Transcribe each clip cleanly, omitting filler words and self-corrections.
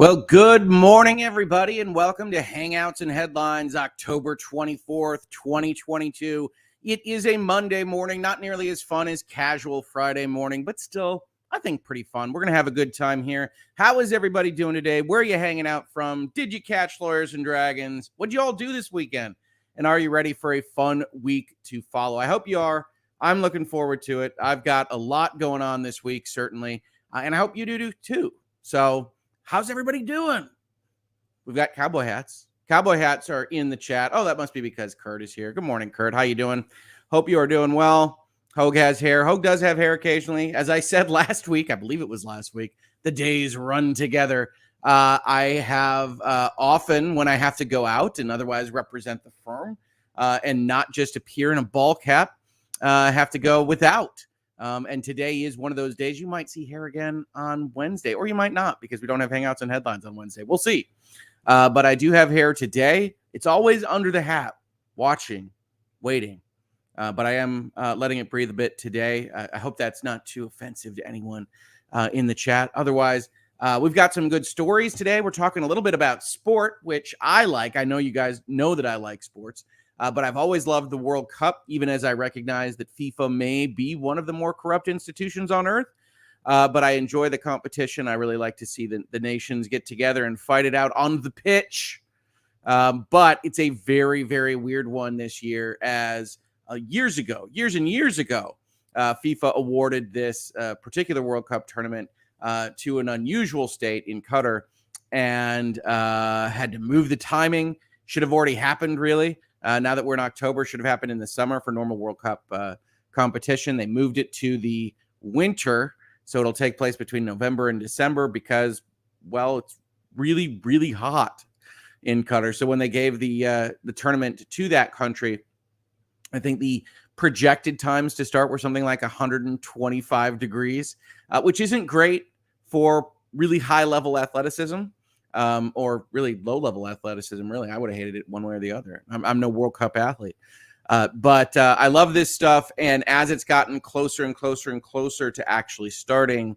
Well, good morning, everybody, and welcome to Hangouts and Headlines, October 24th, 2022. It is a Monday morning, not nearly as fun as casual Friday morning, but still, I think pretty fun. We're going to have a good time here. How is everybody doing today? Where are you hanging out from? Did you catch Lawyers and Dragons? What'd you all do this weekend? And are you ready for a fun week to follow? I hope you are. I'm looking forward to it. I've got a lot going on this week, certainly, and I hope you do too. So, how's everybody doing? We've got cowboy hats. Cowboy hats are in the chat. Oh, that must be because Kurt is here. Good morning, Kurt. How you doing? Hope you are doing well. Hoeg has hair. Hoeg does have hair occasionally. As I said last week, I believe it was last week, the days run together. I have often when I have to go out and otherwise represent the firm and not just appear in a ball cap, have to go without. And today is one of those days. You might see hair again on Wednesday, or you might not, because we don't have Hangouts and Headlines on Wednesday. We'll see. But I do have hair today. It's always under the hat, watching, waiting. But I am letting it breathe a bit today. I hope that's not too offensive to anyone in the chat. Otherwise, we've got some good stories today. We're talking a little bit about sport, which I like. I know you guys know that I like sports. But I've always loved the World Cup, even as I recognize that FIFA may be one of the more corrupt institutions on earth. But I enjoy the competition. I really like to see the nations get together and fight it out on the pitch. But it's a very, very weird one this year, as years and years ago, FIFA awarded this particular World Cup tournament to an unusual state in Qatar and had to move the timing. Should have already happened, really. Now that we're in October, should have happened in the summer for normal World Cup competition. They moved it to the winter, so it'll take place between November and December because, well, it's really, really hot in Qatar. So when they gave the tournament to that country, I think the projected times to start were something like 125 degrees, which isn't great for really high-level athleticism. Or really low-level athleticism, really. I would have hated it one way or the other. I'm no World Cup athlete. But I love this stuff, and as it's gotten closer and closer and closer to actually starting,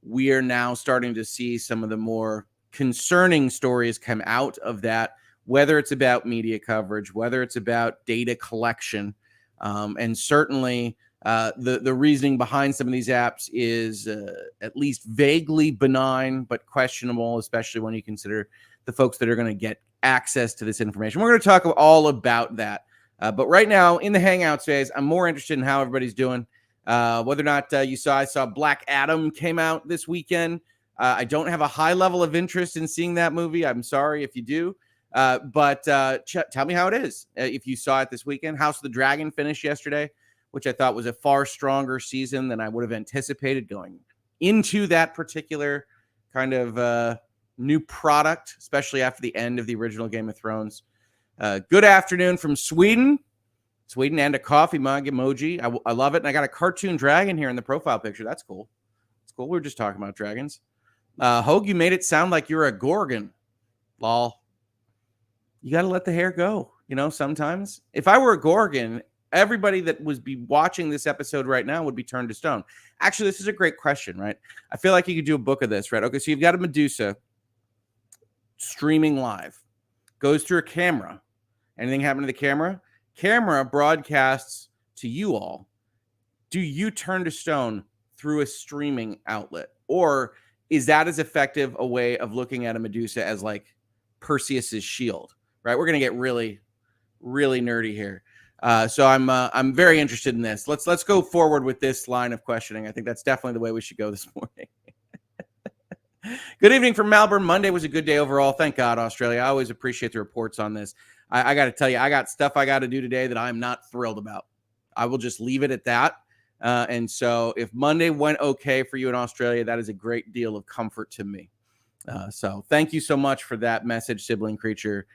we are now starting to see some of the more concerning stories come out of that, whether it's about media coverage, whether it's about data collection, and certainly the reasoning behind some of these apps is at least vaguely benign, but questionable, especially when you consider the folks that are going to get access to this information. We're going to talk all about that. But right now, in the Hangouts phase, I'm more interested in how everybody's doing. Whether or not I saw Black Adam came out this weekend. I don't have a high level of interest in seeing that movie. I'm sorry if you do. But tell me how it is. If you saw it this weekend. House of the Dragon finished yesterday, which I thought was a far stronger season than I would have anticipated going into that particular kind of new product, especially after the end of the original Game of Thrones. Good afternoon from Sweden, and a coffee mug emoji. I love it. And I got a cartoon dragon here in the profile picture. That's cool. It's cool. We were just talking about dragons. Hoeg, you made it sound like you're a Gorgon. Lol. You got to let the hair go. You know, sometimes if I were a Gorgon, everybody that would be watching this episode right now would be turned to stone. Actually, this is a great question, right? I feel like you could do a book of this, right? Okay, so you've got a Medusa streaming live, goes through a camera. Anything happen to the camera? Camera broadcasts to you all. Do you turn to stone through a streaming outlet? Or is that as effective a way of looking at a Medusa as like Perseus's shield, right? We're going to get really, really nerdy here. So I'm very interested in this. Let's go forward with this line of questioning. I think that's definitely the way we should go this morning. Good evening from Melbourne. Monday was a good day overall. Thank God, Australia. I always appreciate the reports on this. I got to tell you, I got stuff I got to do today that I'm not thrilled about. I will just leave it at that. And so if Monday went okay for you in Australia, that is a great deal of comfort to me. So thank you so much for that message, sibling creature.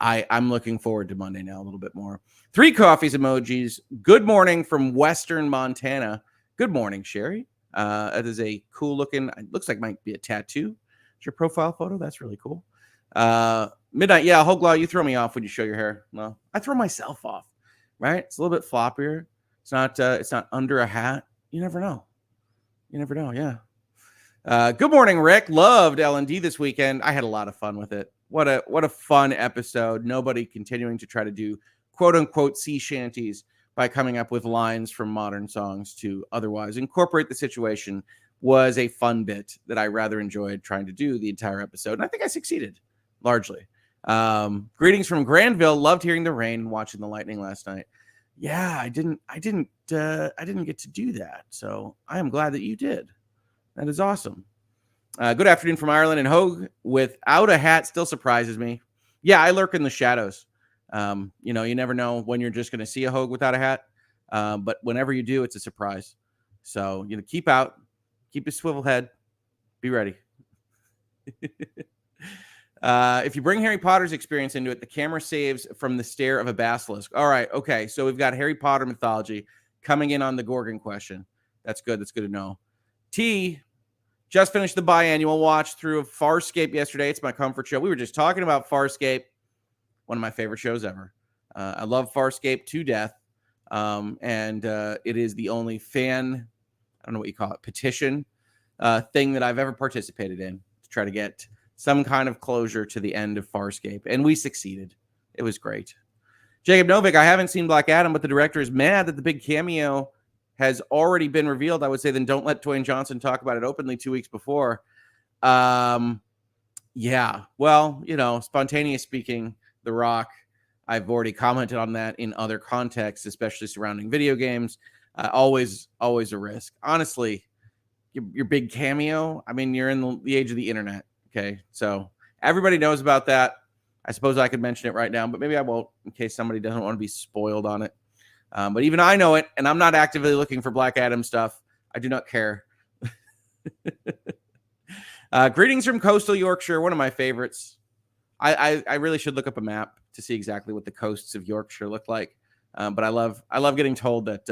I'm looking forward to Monday now a little bit more. 3 coffees emojis. Good morning from Western Montana. Good morning, Sherry. It is a cool looking, it looks like it might be a tattoo. It's your profile photo. That's really cool. Midnight. Yeah, Hoeg Law, you throw me off when you show your hair. Well, I throw myself off, right? It's a little bit floppier. It's not under a hat. You never know. Yeah. Good morning, Rick. Loved L&D this weekend. I had a lot of fun with it. What a fun episode. Nobody continuing to try to do quote unquote sea shanties by coming up with lines from modern songs to otherwise incorporate the situation was a fun bit that I rather enjoyed trying to do the entire episode. And I think I succeeded largely. Greetings from Granville. Loved hearing the rain and watching the lightning last night. Yeah, I didn't get to do that. So I am glad that you did. That is awesome. Good afternoon from Ireland, and Hoeg without a hat still surprises me. Yeah, I lurk in the shadows. You never know when you're just going to see a Hoeg without a hat. But whenever you do, it's a surprise. So, keep a swivel head, be ready. If you bring Harry Potter's experience into it, the camera saves from the stare of a basilisk. All right. Okay. So we've got Harry Potter mythology coming in on the Gorgon question. That's good. That's good to know. T, just finished the biannual watch through of Farscape yesterday. It's my comfort show. We were just talking about Farscape, one of my favorite shows ever. I love Farscape to death. And it is the only fan, I don't know what you call it, petition thing that I've ever participated in to try to get some kind of closure to the end of Farscape. And we succeeded. It was great. Jacob Novick, I haven't seen Black Adam, but the director is mad that the big cameo has already been revealed. I would say then don't let Dwayne Johnson talk about it openly 2 weeks before. Yeah, well, spontaneous speaking, The Rock, I've already commented on that in other contexts, especially surrounding video games. Always a risk. Honestly, your big cameo, I mean, you're in the age of the internet, okay? So everybody knows about that. I suppose I could mention it right now, but maybe I won't in case somebody doesn't want to be spoiled on it. But even I know it, and I'm not actively looking for Black Adam stuff. I do not care. Greetings from coastal Yorkshire, one of my favorites. I really should look up a map to see exactly what the coasts of Yorkshire look like. But I love getting told that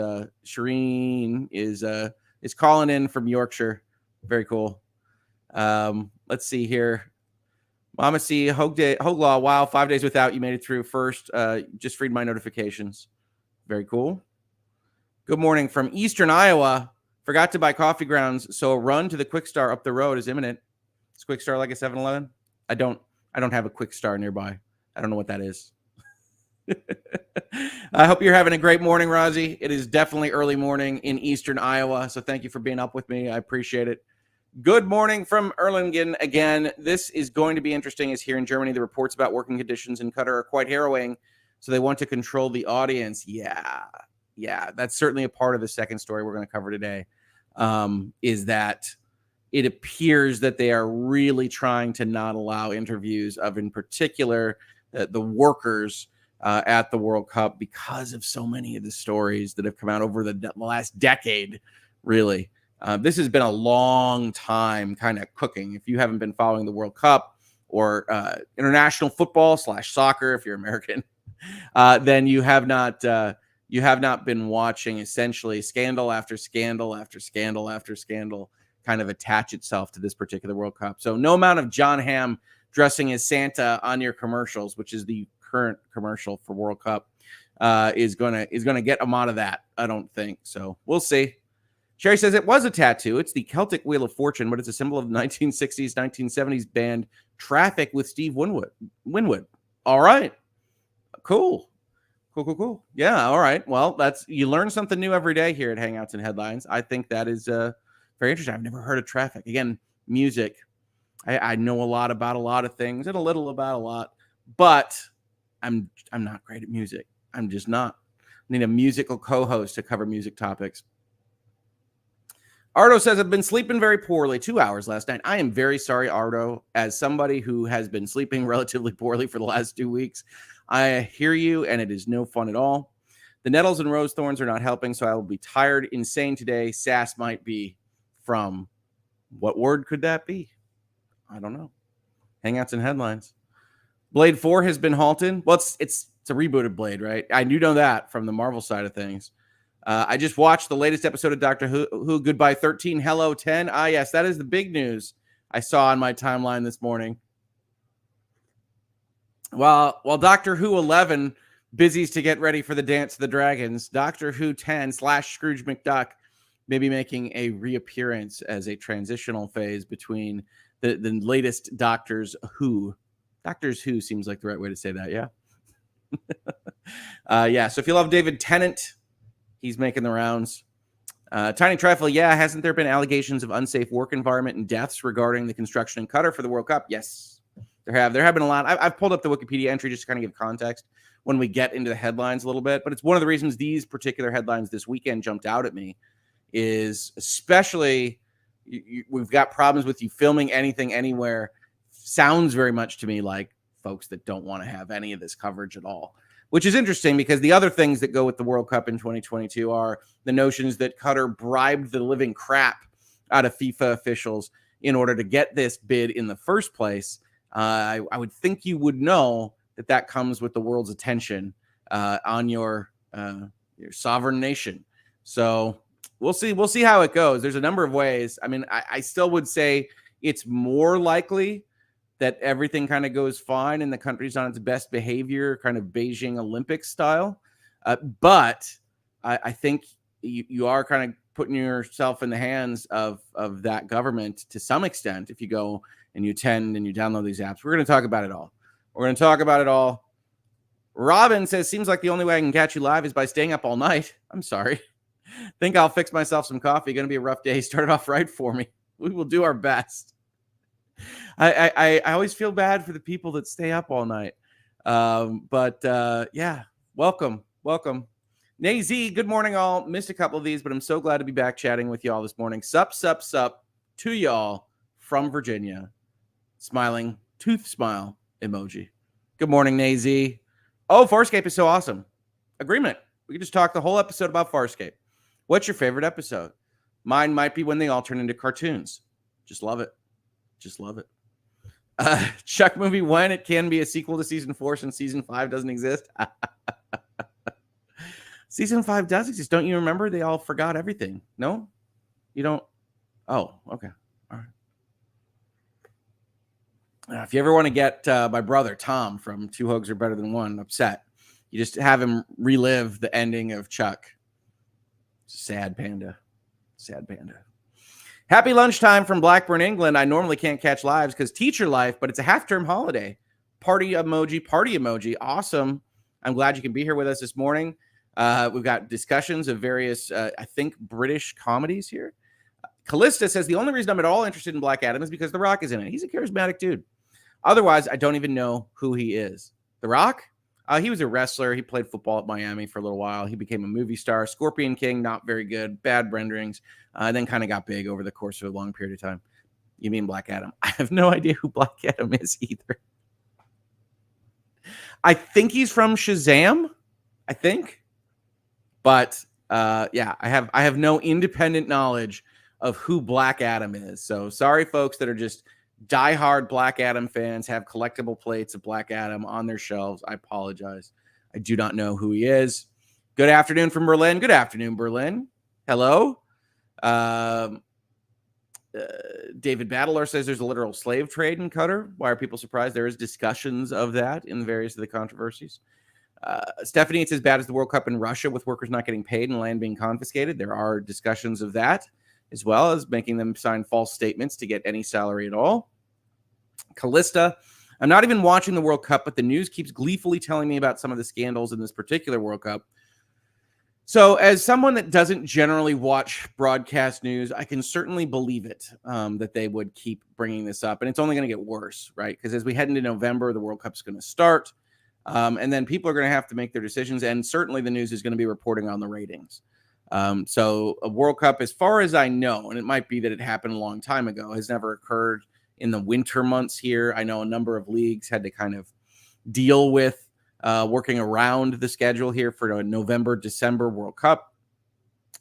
Shireen is calling in from Yorkshire. Very cool. Let's see here. Mama C, Hoeg Law, wow, 5 days without. You made it through first. Just read my notifications. Very cool. Good morning from Eastern Iowa. Forgot to buy coffee grounds, so a run to the Quick Star up the road is imminent. Is Quick Star like a 7-Eleven? I don't have a Quick Star nearby. I don't know what that is. I hope you're having a great morning, Rozzy. It is definitely early morning in Eastern Iowa, so thank you for being up with me. I appreciate it. Good morning from Erlangen again. This is going to be interesting, as here in Germany, the reports about working conditions in Qatar are quite harrowing, so they want to control the audience. Yeah, that's certainly a part of the second story we're going to cover today, is that it appears that they are really trying to not allow interviews of, in particular, the workers at the World Cup because of so many of the stories that have come out over the last decade, really. This has been a long time kind of cooking. If you haven't been following the World Cup or international football / soccer, if you're American, then you have not been watching essentially scandal after scandal after scandal after scandal kind of attach itself to this particular World Cup. So no amount of John Hamm dressing as Santa on your commercials, which is the current commercial for World Cup, is gonna get them out of that. I don't think so. We'll see. Sherry says it was a tattoo. It's the Celtic Wheel of Fortune, but it's a symbol of the 1960s, 1970s band Traffic with Steve Winwood. All right. Cool. Yeah, all right. Well, you learn something new every day here at Hangouts and Headlines. I think that is very interesting. I've never heard of Traffic. Again, music. I know a lot about a lot of things and a little about a lot, but I'm not great at music. I'm just not. I need a musical co-host to cover music topics. Ardo says, I've been sleeping very poorly, 2 hours last night. I am very sorry, Ardo. As somebody who has been sleeping relatively poorly for the last 2 weeks, I hear you, and it is no fun at all. The nettles and rose thorns are not helping, so I will be tired, insane today. Sass might be from, what word could that be? I don't know. Hangouts and Headlines. Blade 4 has been halted. Well, it's a rebooted Blade, right? I do know that from the Marvel side of things. I just watched the latest episode of Doctor Who, Goodbye 13, Hello 10. Ah, yes, that is the big news I saw on my timeline this morning. While Doctor Who 11 busies to get ready for the Dance of the Dragons, Doctor Who 10 / Scrooge McDuck maybe making a reappearance as a transitional phase between the latest Doctors Who. Doctors Who seems like the right way to say that, yeah? Yeah, so if you love David Tennant, he's making the rounds. Tiny Trifle, yeah, hasn't there been allegations of unsafe work environment and deaths regarding the construction in Qatar for the World Cup? Yes, there have been a lot. I've pulled up the Wikipedia entry just to kind of give context when we get into the headlines a little bit, but it's one of the reasons these particular headlines this weekend jumped out at me is especially we've got problems with you filming anything anywhere. Sounds very much to me like folks that don't want to have any of this coverage at all, which is interesting because the other things that go with the World Cup in 2022 are the notions that Qatar bribed the living crap out of FIFA officials in order to get this bid in the first place. I would think you would know that comes with the world's attention on your sovereign nation. So we'll see. We'll see how it goes. There's a number of ways. I mean, I still would say it's more likely that everything kind of goes fine and the country's on its best behavior, kind of Beijing Olympics style. But I think you are kind of putting yourself in the hands of that government to some extent if you go and you attend and you download these apps. We're going to talk about it all. We're going to talk about it all. Robin says, seems like the only way I can catch you live is by staying up all night. I'm sorry. Think I'll fix myself some coffee. Going to be a rough day. Started off right for me. We will do our best. I always feel bad for the people that stay up all night. Yeah, welcome. Nazy, good morning, all. Missed a couple of these, but I'm so glad to be back chatting with y'all this morning. Sup to y'all from Virginia. Smiling, tooth smile emoji. Good morning, Nazy. Oh, Farscape is so awesome. Agreement. We could just talk the whole episode about Farscape. What's your favorite episode? Mine might be when they all turn into cartoons. Just love it. Chuck movie, when it can be a sequel to season 4 since season 5 doesn't exist. Season 5 does exist. Don't you remember? They all forgot everything. No? You don't? Oh, okay. All right. If you ever want to get my brother, Tom, from Two Hogs Are Better Than One, upset, you just have him relive the ending of Chuck. Sad panda. Happy lunchtime from Blackburn, England. I normally can't catch lives because teacher life, but it's a half-term holiday. Party emoji. Awesome. I'm glad you can be here with us this morning. We've got discussions of various, I think, British comedies here. Callista says, the only reason I'm at all interested in Black Adam is because The Rock is in it. He's a charismatic dude. Otherwise, I don't even know who he is. The Rock? He was a wrestler. He played football at Miami for a little while. He became a movie star. Scorpion King, not very good. Bad renderings. Then kind of got big over the course of a long period of time. You mean Black Adam? I have no idea who Black Adam is either. I think he's from Shazam. I think. But yeah, I have no independent knowledge of who Black Adam is. So sorry, folks that are just diehard Black Adam fans, have collectible plates of Black Adam on their shelves. I apologize. I do not know who he is. Good afternoon from Berlin. Good afternoon, Berlin. Hello. David Battler says there's a literal slave trade in Qatar. Why are people surprised? There is discussions of that in various of the controversies. Stephanie, it's as bad as the World Cup in Russia with workers not getting paid and land being confiscated. There are discussions of that, as well as making them sign false statements to get any salary at all. Callista, I'm not even watching the World Cup, but the news keeps gleefully telling me about some of the scandals in this particular World Cup. So as someone that doesn't generally watch broadcast news, I can certainly believe it, that they would keep bringing this up. And it's only going to get worse, right? Because as we head into November, the World Cup's going to start. And then people are going to have to make their decisions. And certainly the news is going to be reporting on the ratings. So a World Cup, as far as I know, and it might be that it happened a long time ago, has never occurred in the winter months here. I know a number of leagues had to kind of deal with working around the schedule here for a November, December World Cup.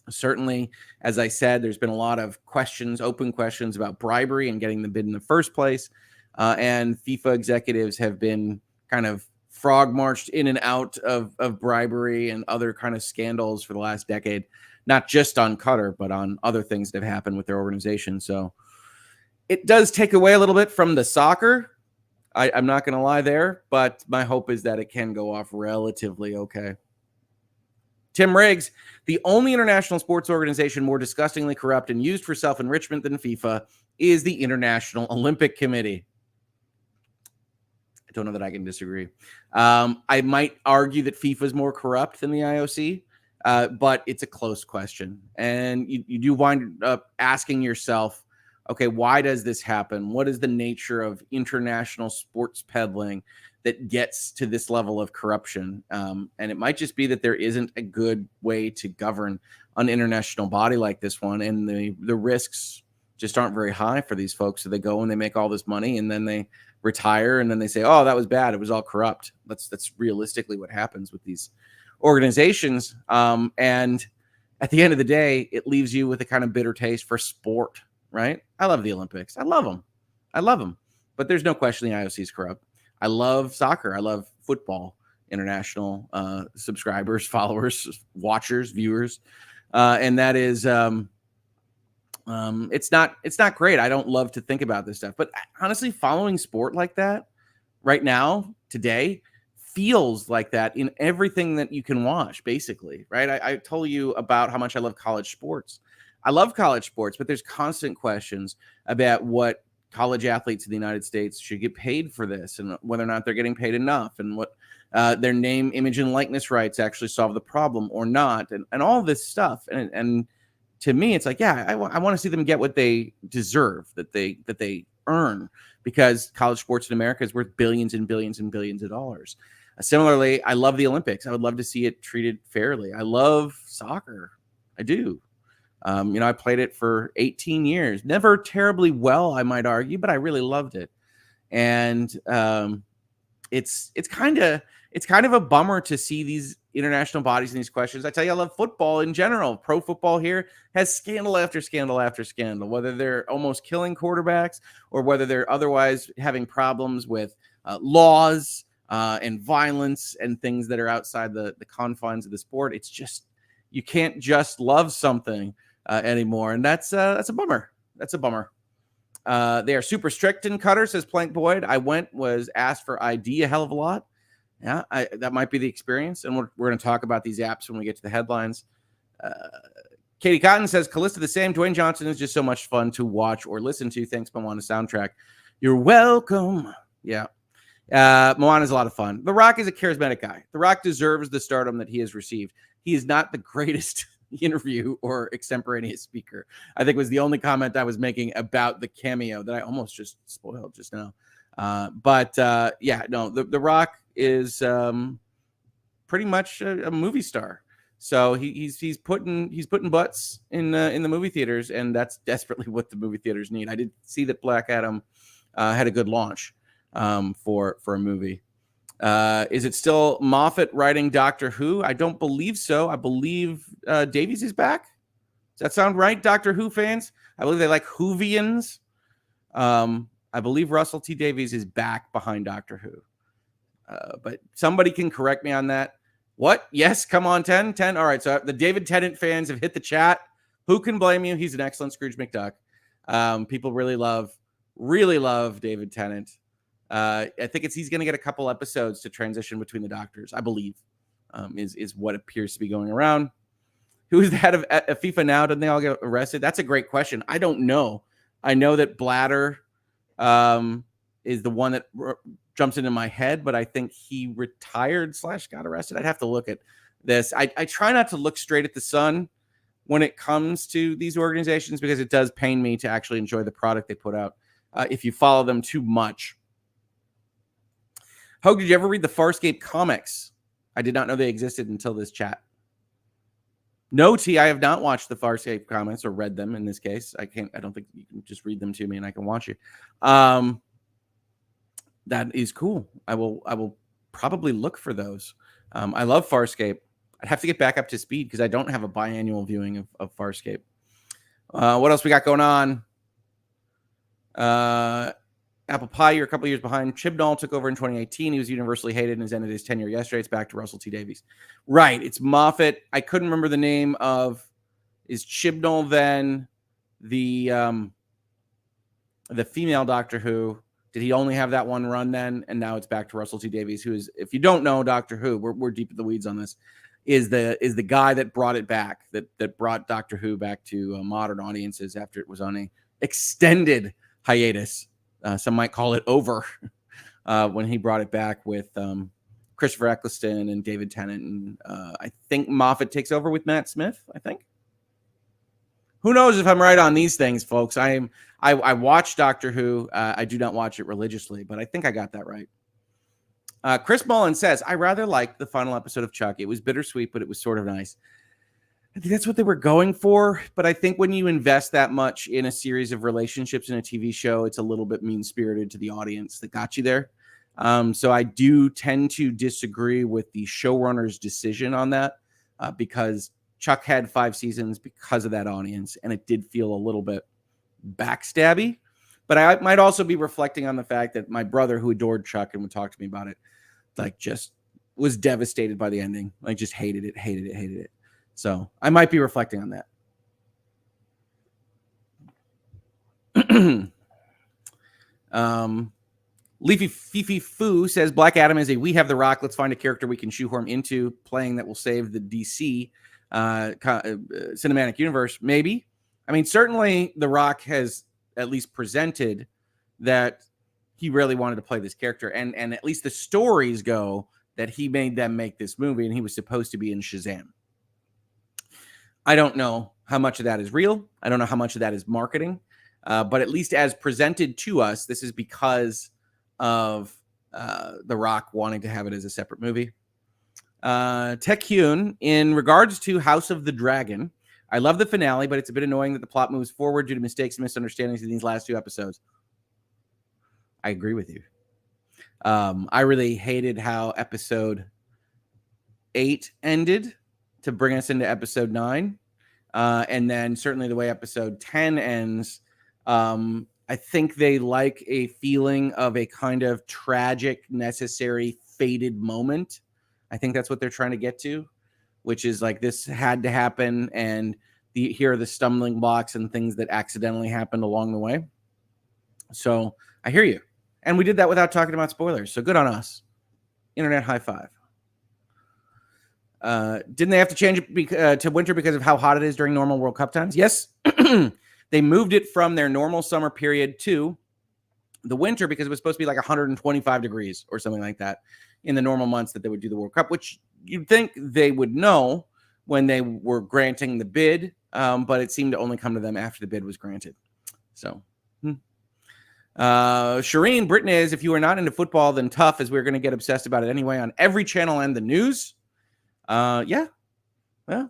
Certainly, as I said, there's been a lot of questions, open questions about bribery and getting the bid in the first place. And FIFA executives have been kind of frog marched in and out of bribery and other kind of scandals for the last decade, not just on Qatar, but on other things that have happened with their organization. So it does take away a little bit from the soccer. I'm not going to lie there, but my hope is that it can go off relatively okay. Tim Riggs, the only international sports organization more disgustingly corrupt and used for self-enrichment than FIFA is the International Olympic Committee. I don't know that I can disagree. I might argue that FIFA is more corrupt than the IOC, but it's a close question. And you do wind up asking yourself, okay, why does this happen? What is the nature of international sports peddling that gets to this level of corruption? And it might just be that there isn't a good way to govern an international body like this one. And the risks just aren't very high for these folks. So they go and they make all this money and then they retire and then they say, oh, that was bad. It was all corrupt. That's realistically what happens with these organizations. And at the end of the day, it leaves you with a kind of bitter taste for sport, right? I love the Olympics. I love them. But there's no question the IOC is corrupt. I love soccer. I love football, international subscribers, followers, watchers, viewers. And that is, it's not great. I don't love to think about this stuff, but honestly, following sport like that right now, today, feels like that in everything that you can watch, basically, right? I told you about how much I love college sports. I love college sports, but there's constant questions about what college athletes in the United States should get paid for this and whether or not they're getting paid enough and what their name, image, and likeness rights actually solve the problem or not. And all this stuff. And to me, it's like, yeah, I want to see them get what they deserve, that they earn, because college sports in America is worth billions and billions and billions of dollars. Similarly, I love the Olympics. I would love to see it treated fairly. I love soccer. I do. I played it for 18 years. Never terribly well, I might argue, but I really loved it. And it's kind of a bummer to see these international bodies and these questions. I tell you, I love football in general. Pro football here has scandal after scandal after scandal, whether they're almost killing quarterbacks or whether they're otherwise having problems with laws and violence and things that are outside the confines of the sport. It's just, you can't just love something anymore. And that's a bummer. That's a bummer. They are super strict in Qatar, says Plank Boyd. I was asked for ID a hell of a lot. Yeah, that might be the experience. And we're going to talk about these apps when we get to the headlines. Katie Cotton says, Callista the same. Dwayne Johnson is just so much fun to watch or listen to. Thanks, Moana Soundtrack. You're welcome. Yeah. Moana is a lot of fun. The Rock is a charismatic guy. The Rock deserves the stardom that he has received. He is not the greatest interview or extemporaneous speaker, I think was the only comment I was making about the cameo that I almost just spoiled just now. The Rock is pretty much a movie star. So he's putting butts in the movie theaters, and that's desperately what the movie theaters need. I did see that Black Adam had a good launch for a movie. Is it still Moffat writing Doctor Who? I don't believe so. I believe Davies is back. Does that sound right, Doctor Who fans? I believe they like Whovians. I believe Russell T. Davies is back behind Doctor Who. But somebody can correct me on that. What? Yes, come on, 10. All right, so the David Tennant fans have hit the chat. Who can blame you? He's an excellent Scrooge McDuck. People really love David Tennant. I think he's going to get a couple episodes to transition between the Doctors, I believe, is what appears to be going around. Who is the head of FIFA now? Didn't they all get arrested? That's a great question. I don't know. I know that Blatter is the one that jumps into my head, but I think he retired / got arrested. I'd have to look at this. I try not to look straight at the sun when it comes to these organizations because it does pain me to actually enjoy the product they put out if you follow them too much. Hoeg, did you ever read the Farscape comics? I did not know they existed until this chat. No, T, I have not watched the Farscape comics or read them in this case. I don't think you can just read them to me and I can watch you. That is cool. I will probably look for those. I love Farscape. I'd have to get back up to speed because I don't have a biannual viewing of Farscape. What else we got going on? Apple Pie, you're a couple years behind. Chibnall took over in 2018. He was universally hated and has ended his tenure yesterday. It's back to Russell T. Davies. Right. It's Moffat. I couldn't remember the name of. Is Chibnall then the female Doctor Who? Did he only have that one run then? And now it's back to Russell T. Davies, who is, if you don't know Doctor Who, we're deep in the weeds on this, is the guy that brought it back, that brought Doctor Who back to modern audiences after it was on a extended hiatus. Some might call it over when he brought it back with Christopher Eccleston and David Tennant. And I think Moffat takes over with Matt Smith, I think. Who knows if I'm right on these things, folks. I watch Doctor Who. I do not watch it religiously, but I think I got that right. Chris Mullen says, I rather liked the final episode of Chuck. It was bittersweet, but it was sort of nice. I think that's what they were going for. But I think when you invest that much in a series of relationships in a TV show, it's a little bit mean-spirited to the audience that got you there. So I do tend to disagree with the showrunner's decision on that because Chuck had 5 seasons because of that audience, and it did feel a little bit backstabby. But I might also be reflecting on the fact that my brother, who adored Chuck and would talk to me about it, like just was devastated by the ending. Like just hated it. So I might be reflecting on that. Leafy Fifi Foo says Black Adam is a We Have the Rock. Let's find a character we can shoehorn into playing that will save the DC cinematic universe. Maybe. I mean, certainly The Rock has at least presented that he really wanted to play this character. And at least the stories go that he made them make this movie and he was supposed to be in Shazam. I don't know how much of that is real. I don't know how much of that is marketing. But at least as presented to us, this is because of The Rock wanting to have it as a separate movie. Tech Hyun, in regards to House of the Dragon, I love the finale, but it's a bit annoying that the plot moves forward due to mistakes and misunderstandings in these last 2 episodes. I agree with you. I really hated how episode 8 ended to bring us into episode 9. And then certainly the way episode 10 ends, I think they like a feeling of a kind of tragic, necessary, fated moment. I think that's what they're trying to get to, which is like this had to happen, and here are the stumbling blocks and things that accidentally happened along the way. So I hear you. And we did that without talking about spoilers. So good on us. Internet high five. Didn't they have to change it to winter because of how hot it is during normal World Cup times? Yes. They moved it from their normal summer period to the winter because it was supposed to be like 125 degrees or something like that in the normal months that they would do the World Cup, which you'd think they would know when they were granting the bid, but it seemed to only come to them after the bid was granted. So, Shireen Britton is, if you are not into football, then tough, as we're going to get obsessed about it anyway on every channel and the news. Yeah.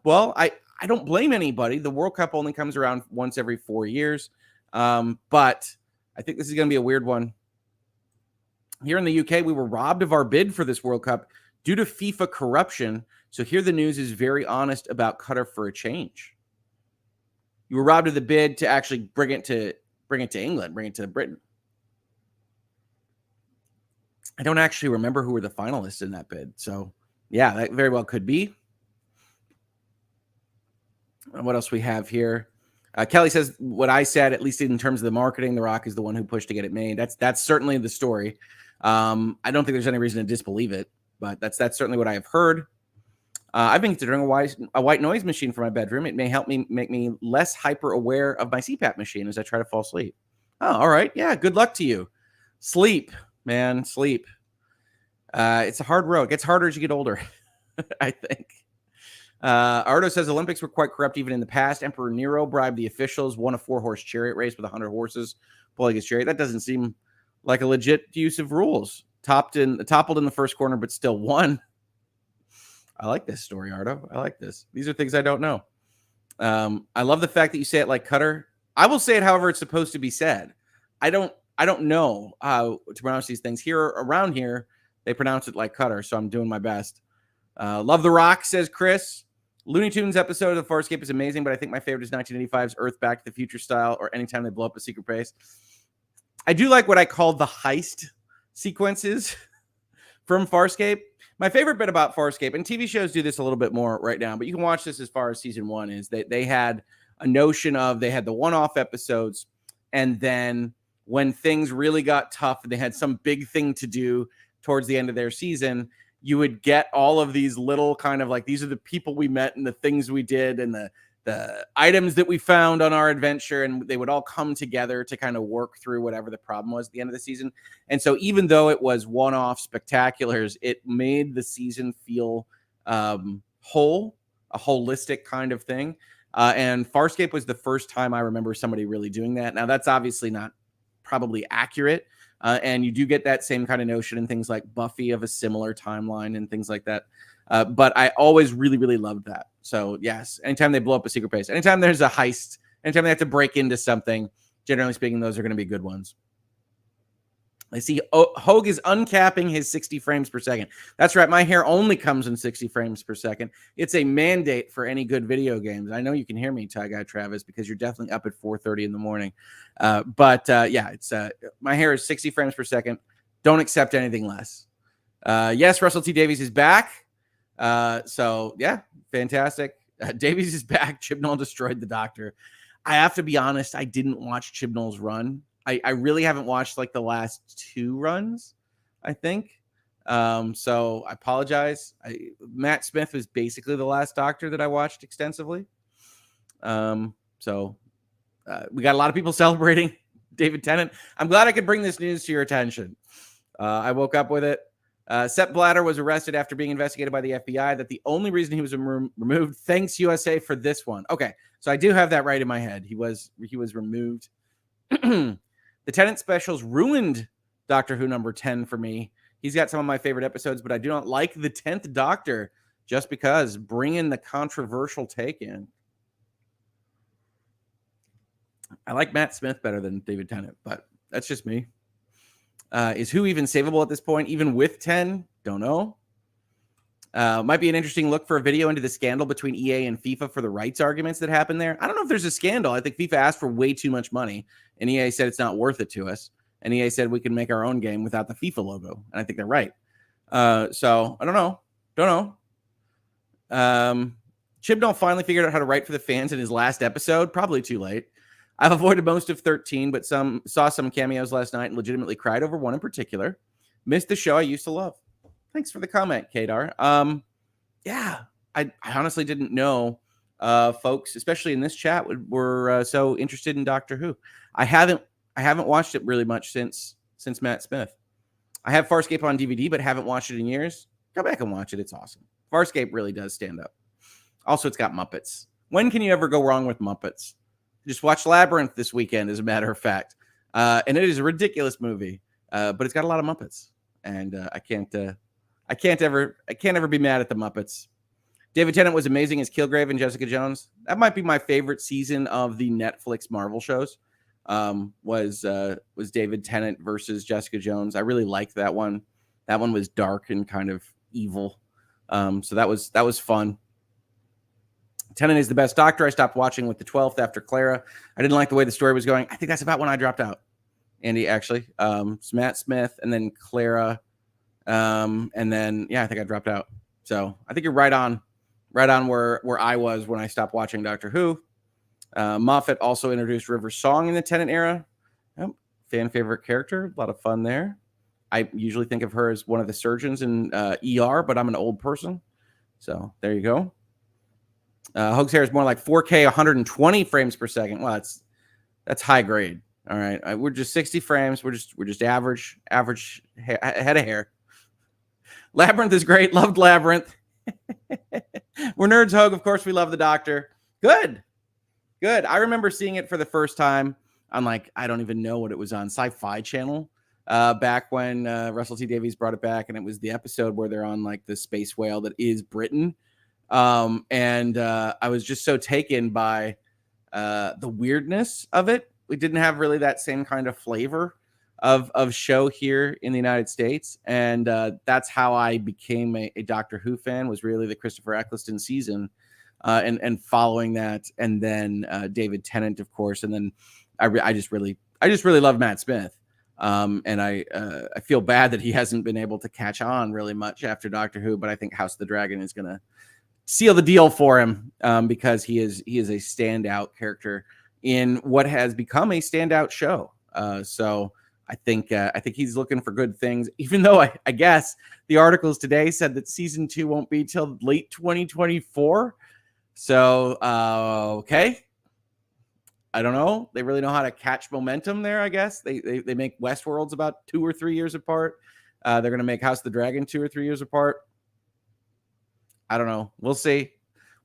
Well, I don't blame anybody. The World Cup only comes around once every 4 years. But I think this is going to be a weird one. Here in the UK, we were robbed of our bid for this World Cup due to FIFA corruption. So here the news is very honest about Qatar for a change. You were robbed of the bid to actually bring it to England, bring it to Britain. I don't actually remember who were the finalists in that bid. So yeah, that very well could be. What else we have here? Kelly says what I said, at least in terms of the marketing, The Rock is the one who pushed to get it made. That's certainly the story. I don't think there's any reason to disbelieve it, but that's certainly what I have heard. I've been considering a white noise machine for my bedroom. It may help me make me less hyper aware of my CPAP machine as I try to fall asleep. Oh, all right. Yeah, good luck to you. Sleep, man, sleep. It's a hard road. It gets harder as you get older, I think. Ardo says Olympics were quite corrupt even in the past. Emperor Nero bribed the officials, won a 4-horse chariot race with 100 horses pulling his chariot. That doesn't seem like a legit use of rules. Toppled in the first corner, but still won. I like this story, Ardo. I like this. These are things I don't know. I love the fact that you say it like Qatar. I will say it however it's supposed to be said. I don't know how to pronounce these things. Here around here, they pronounce it like Qatar, so I'm doing my best. Love The Rock, says Chris. Looney Tunes episode of Farscape is amazing, but I think my favorite is 1985's Earth Back to the Future style, or anytime they blow up a secret base. I do like what I call the heist sequences from Farscape. My favorite bit about Farscape, and TV shows do this a little bit more right now, but you can watch this as far as season 1, is that they had a notion of, they had the one-off episodes, and then when things really got tough and they had some big thing to do towards the end of their season, you would get all of these little kind of like, these are the people we met and the things we did and the items that we found on our adventure, and they would all come together to kind of work through whatever the problem was at the end of the season. And so even though it was one-off spectaculars, it made the season feel whole, a holistic kind of thing. And Farscape was the first time I remember somebody really doing that. Now, that's obviously not probably accurate. And you do get that same kind of notion in things like Buffy of a similar timeline and things like that. But I always really, really loved that. So, yes, anytime they blow up a secret base, anytime there's a heist, anytime they have to break into something, generally speaking, those are going to be good ones. I see Hoeg is uncapping his 60 frames per second. That's right. My hair only comes in 60 frames per second. It's a mandate for any good video games. I know you can hear me, Tie Guy Travis, because you're definitely up at 4:30 in the morning. Yeah, it's my hair is 60 frames per second. Don't accept anything less. Yes, Russell T. Davies is back. So, yeah, fantastic. Davies is back. Chibnall destroyed the Doctor. I have to be honest, I didn't watch Chibnall's run. I really haven't watched like the last 2 runs, I think. So I apologize. Matt Smith was basically the last Doctor that I watched extensively. So we got a lot of people celebrating David Tennant. I'm glad I could bring this news to your attention. I woke up with it. Sepp Blatter was arrested after being investigated by the FBI. That the only reason he was removed. Thanks USA for this one. Okay, so I do have that right in my head. He was removed. The Tennant specials ruined Doctor Who number 10 for me. He's got some of my favorite episodes, but I do not like the 10th Doctor just because bringing the controversial take in. I like Matt Smith better than David Tennant, but that's just me. Is Who even savable at this point, even with 10? Don't know. Might be an interesting look for a video into the scandal between EA and FIFA for the rights arguments that happened there. I don't know if there's a scandal. I think FIFA asked for way too much money, and EA said it's not worth it to us. And EA said we can make our own game without the FIFA logo, and I think they're right. So I don't know. Chibnall finally figured out how to write for the fans in his last episode. Probably too late. I've avoided most of 13, but saw some cameos last night and legitimately cried over one in particular. Missed the show I used to love. Thanks for the comment, Kadar. Yeah, I honestly didn't know folks, especially in this chat, were so interested in Doctor Who. I haven't watched it really much since Matt Smith. I have Farscape on DVD, but haven't watched it in years. Go back and watch it. It's awesome. Farscape really does stand up. Also, it's got Muppets. When can you ever go wrong with Muppets? Just watch Labyrinth this weekend, as a matter of fact. And it is a ridiculous movie, but it's got a lot of Muppets. And I can't ever be mad at the Muppets. David Tennant was amazing as Kilgrave and Jessica Jones. That might be my favorite season of the Netflix Marvel shows. Was David Tennant versus Jessica Jones. I really liked that one. That one was dark and kind of evil. So that was fun. Tennant is the best Doctor. I stopped watching with the 12th after Clara. I didn't like the way the story was going. I think that's about when I dropped out. Andy, actually. It's Matt Smith and then Clara. And then, yeah, I think I dropped out. So I think you're right on where I was when I stopped watching Doctor Who. Moffat also introduced River Song in the Tennant era. Fan favorite character. A lot of fun there. I usually think of her as one of the surgeons in ER, but I'm an old person. So there you go. Hoeg's hair is more like 4K, 120 frames per second. Well, that's high grade. All right, we're just 60 frames. We're just average head of hair. Labyrinth is great. Loved Labyrinth. We're nerds, Hoeg. Of course, we love the Doctor. Good. I remember seeing it for the first time on I don't even know what it was on, Sci-Fi Channel. Back when Russell T Davies brought it back, and it was the episode where they're on the space whale that is Britain. And I was just so taken by the weirdness of it. We didn't have really that same kind of flavor of show here in the United States. And that's how I became a Doctor Who fan, was really the Christopher Eccleston season and following that. And then David Tennant, of course. And then I just really love Matt Smith. And I feel bad that he hasn't been able to catch on really much after Doctor Who, but I think House of the Dragon is going to seal the deal for him because he is a standout character in what has become a standout show. So I think he's looking for good things, even though I guess the articles today said that season 2 won't be till late 2024. So, okay. I don't know. They really know how to catch momentum there, I guess. They make Westworld's about 2 or 3 years apart. They're going to make House of the Dragon 2 or 3 years apart. I don't know. We'll see.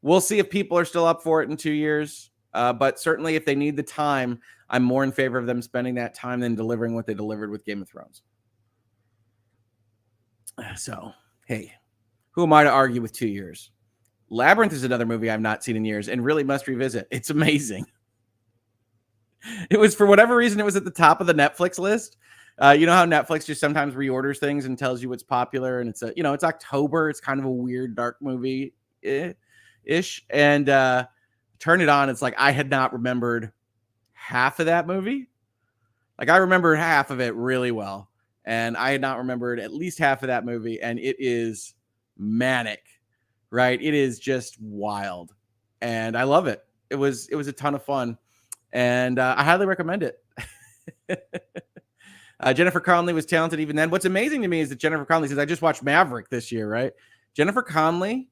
We'll see if people are still up for it in 2 years. But certainly if they need the time, I'm more in favor of them spending that time than delivering what they delivered with Game of Thrones. So, hey, who am I to argue with 2 years? Labyrinth is another movie I've not seen in years and really must revisit. It's amazing. It was, for whatever reason, it was at the top of the Netflix list. You know how Netflix just sometimes reorders things and tells you what's popular, and it's it's October. It's kind of a weird, dark movie ish. And turn it on. It's like I had not remembered half of that movie. Like I remembered half of it really well, and I had not remembered at least half of that movie. And it is manic, right? It is just wild, and I love it. It was a ton of fun. And I highly recommend it. Jennifer Connelly was talented even then. What's amazing to me is that Jennifer Connelly says, I just watched Maverick this year, right? Jennifer Connelly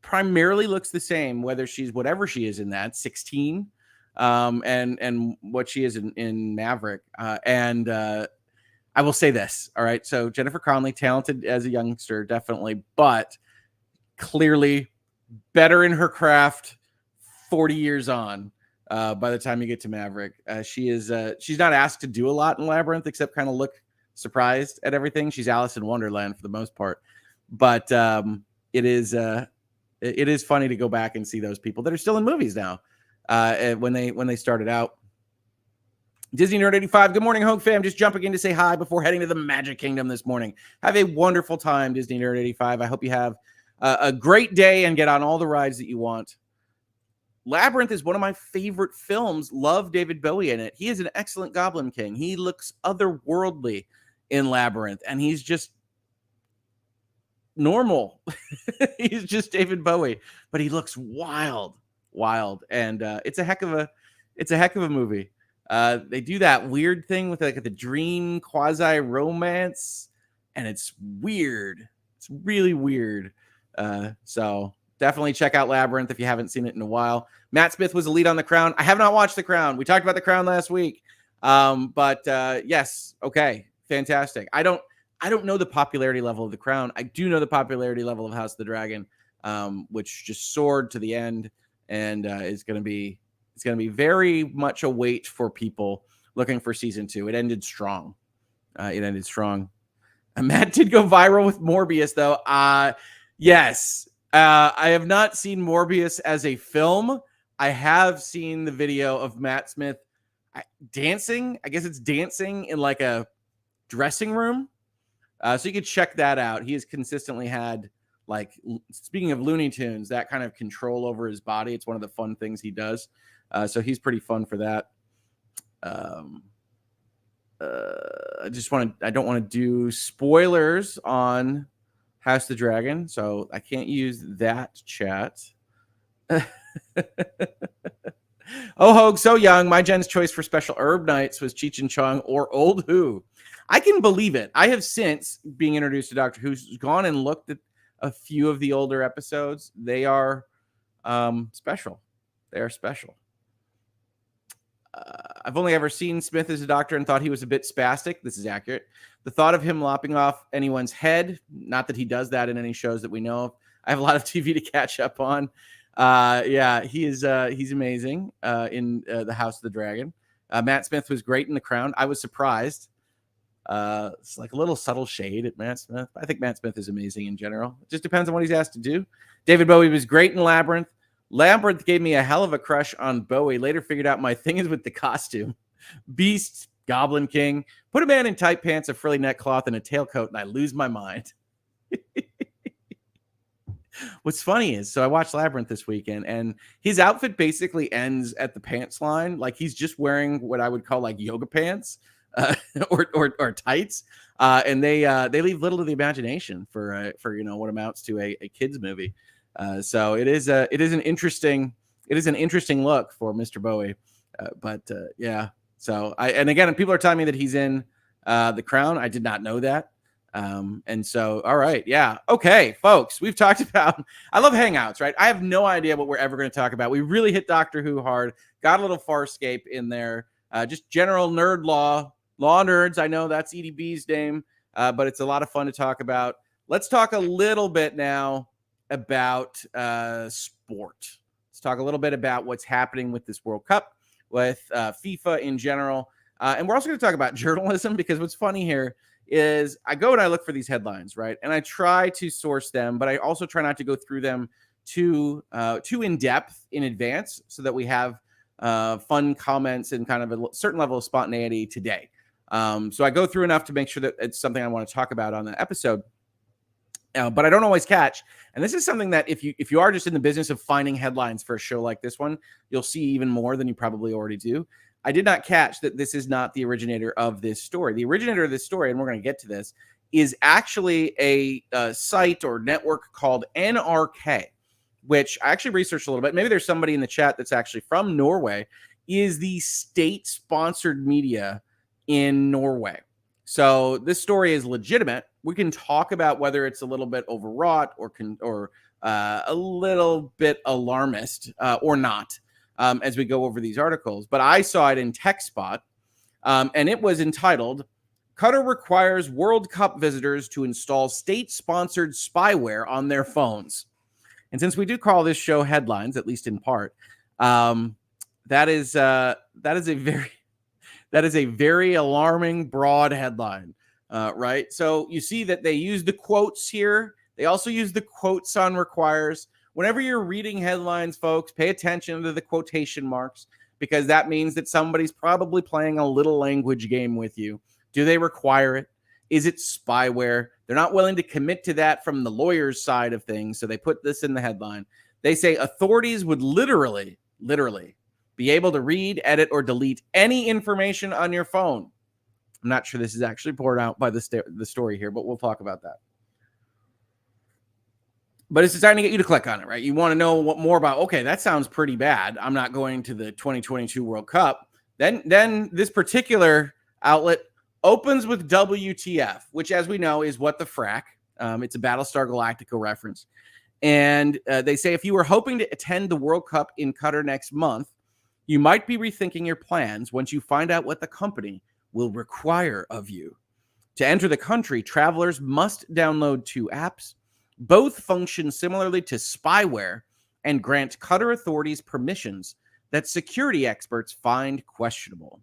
primarily looks the same, whether she's whatever she is in that, 16, and what she is in Maverick. And I will say this, all right? So Jennifer Connelly, talented as a youngster, definitely, but clearly better in her craft 40 years on. By the time you get to Maverick, she's not asked to do a lot in Labyrinth except kind of look surprised at everything. She's Alice in Wonderland for the most part, but it is funny to go back and see those people that are still in movies now when they started out. Disney Nerd 85. Good morning, Hoeg fam. Just jumping in to say hi before heading to the Magic Kingdom this morning. Have a wonderful time, Disney Nerd 85. I hope you have a great day and get on all the rides that you want. Labyrinth is one of my favorite films. Love David Bowie in it. He is an excellent Goblin King. He looks otherworldly in Labyrinth, and he's just normal. He's just David Bowie, but he looks wild, and it's a heck of a movie. They do that weird thing with like the dream quasi romance, and it's weird. It's really weird. So definitely check out Labyrinth if you haven't seen it in a while. Matt Smith was the lead on The Crown. I have not watched The Crown. We talked about The Crown last week. But yes, okay, fantastic. I don't know the popularity level of The Crown. I do know the popularity level of House of the Dragon, which just soared to the end, and it's going to be very much a wait for people looking for season 2. It ended strong. Matt did go viral with Morbius, though. Yes. I have not seen Morbius as a film. I have seen the video of Matt Smith dancing. I guess it's dancing in like a dressing room. So you could check that out. He has consistently had, like, speaking of Looney Tunes, that kind of control over his body. It's one of the fun things he does. So he's pretty fun for that. I don't want to do spoilers on House of the Dragon, so I can't use that chat. Oh, Hoeg, so young. My Jen's choice for special herb nights was Cheech and Chong or Old Who. I can believe it. I have since, being introduced to Doctor Who's, gone and looked at a few of the older episodes. They are special. They are special. I've only ever seen Smith as a doctor and thought he was a bit spastic. This is accurate. The thought of him lopping off anyone's head, not that he does that in any shows that we know of. I have a lot of TV to catch up on. Yeah, he's amazing in the House of the Dragon. Matt Smith was great in The Crown. I was surprised. It's like a little subtle shade at Matt Smith. I think Matt Smith is amazing in general. It just depends on what he's asked to do. David Bowie was great in Labyrinth. Labyrinth gave me a hell of a crush on Bowie. Later figured out my thing is with the costume. Beast, Goblin King. Put a man in tight pants, a frilly neckcloth, and a tailcoat, and I lose my mind. What's funny is, so I watched Labyrinth this weekend, and his outfit basically ends at the pants line. Like, he's just wearing what I would call like yoga pants or tights. And they leave little to the imagination for what amounts to a kid's movie. So it is an interesting look for Mr. Bowie. But yeah. So and again, people are telling me that he's in the crown. I did not know that. And so, all right. Yeah. Okay, folks, we've talked about, I love Hangouts, right? I have no idea what we're ever going to talk about. We really hit Doctor Who hard, got a little Farscape in there, just general nerd law nerds. I know that's EDB's name, but it's a lot of fun to talk about. Let's talk a little bit now about sport. Let's talk a little bit about what's happening with this World Cup, with FIFA in general. And we're also going to talk about journalism, because what's funny here is I go and I look for these headlines, right? And I try to source them, but I also try not to go through them too in depth in advance, so that we have fun comments and kind of a certain level of spontaneity today. So I go through enough to make sure that it's something I want to talk about on the episode. But I don't always catch. And this is something that if you are just in the business of finding headlines for a show like this one, you'll see even more than you probably already do. I did not catch that this is not the originator of this story. The originator of this story, and we're going to get to this, is actually a site or network called NRK, which I actually researched a little bit. Maybe there's somebody in the chat that's actually from Norway, is the state-sponsored media in Norway. So this story is legitimate. We can talk about whether it's a little bit overwrought or a little bit alarmist or not. As we go over these articles. But I saw it in TechSpot, and it was entitled, Qatar requires World Cup visitors to install state-sponsored spyware on their phones. And since we do call this show headlines, at least in part, that is a very alarming, broad headline, right? So you see that they use the quotes here. They also use the quotes on requires. Whenever you're reading headlines, folks, pay attention to the quotation marks, because that means that somebody's probably playing a little language game with you. Do they require it? Is it spyware? They're not willing to commit to that from the lawyer's side of things, so they put this in the headline. They say authorities would literally be able to read, edit, or delete any information on your phone. I'm not sure this is actually poured out by the story here, but we'll talk about that. But it's designed to get you to click on it, right? You want to know what more about, okay, that sounds pretty bad. I'm not going to the 2022 World Cup. Then this particular outlet opens with WTF, which, as we know, is what the frack. It's a Battlestar Galactica reference. And they say, if you were hoping to attend the World Cup in Qatar next month, you might be rethinking your plans once you find out what the company will require of you. To enter the country, travelers must download 2 apps. Both function similarly to spyware and grant Qatar authorities permissions that security experts find questionable.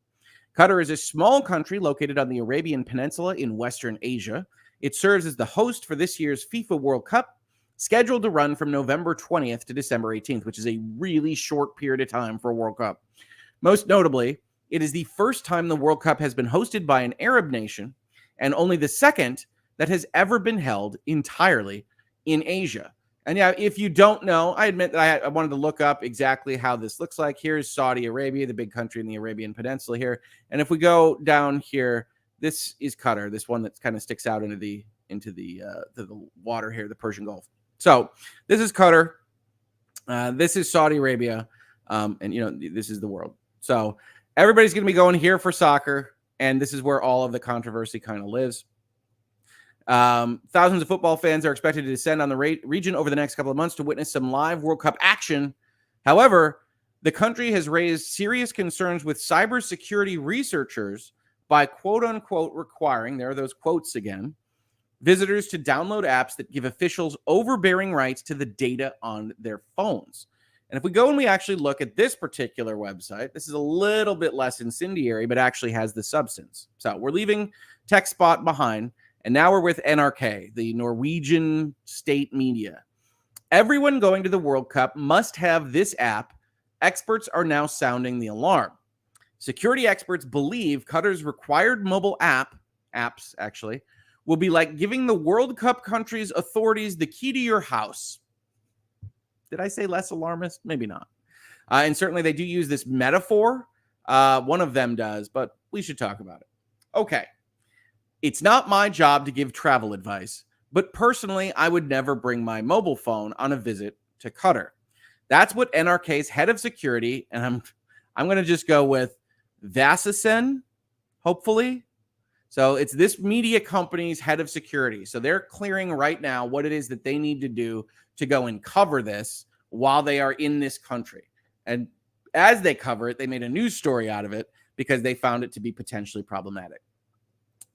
Qatar is a small country located on the Arabian Peninsula in Western Asia. It serves as the host for this year's FIFA World Cup, scheduled to run from November 20th to December 18th, which is a really short period of time for a World Cup. Most notably, it is the first time the World Cup has been hosted by an Arab nation, and only the second that has ever been held entirely in Asia. And yeah, if you don't know, I admit that I wanted to look up exactly how this looks like. Here's Saudi Arabia, the big country in the Arabian Peninsula here. And if we go down here, this is Qatar, this one that kind of sticks out into the water here, the Persian Gulf. So this is Qatar. This is Saudi Arabia. And this is the world. So everybody's going to be going here for soccer. And this is where all of the controversy kind of lives. Thousands of football fans are expected to descend on the region over the next couple of months to witness some live World Cup action. However, the country has raised serious concerns with cybersecurity researchers by quote-unquote requiring, there are those quotes again, visitors to download apps that give officials overbearing rights to the data on their phones. And if we go and we actually look at this particular website, this is a little bit less incendiary, but actually has the substance. So we're leaving TechSpot behind. And now we're with NRK, the Norwegian state media. Everyone going to the World Cup must have this app. Experts are now sounding the alarm. Security experts believe Qatar's required mobile apps actually, will be like giving the World Cup country's authorities the key to your house. Did I say less alarmist? Maybe not. And certainly they do use this metaphor. One of them does, but we should talk about it. Okay. It's not my job to give travel advice, but personally, I would never bring my mobile phone on a visit to Qatar. That's what NRK's head of security, and I'm going to just go with Vasasen, hopefully, So it's this media company's head of security. So they're clearing right now what it is that they need to do to go and cover this while they are in this country. And as they cover it, they made a news story out of it because they found it to be potentially problematic.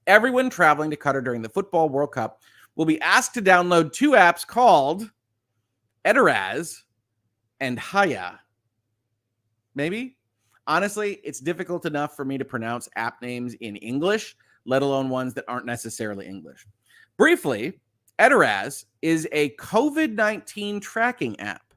Everyone traveling to Qatar during the FIFA World Cup will be asked to download 2 apps called Edaraz and Haya. Maybe? Honestly, it's difficult enough for me to pronounce app names in English, let alone ones that aren't necessarily English. Briefly, Edaraz is a COVID-19 tracking app,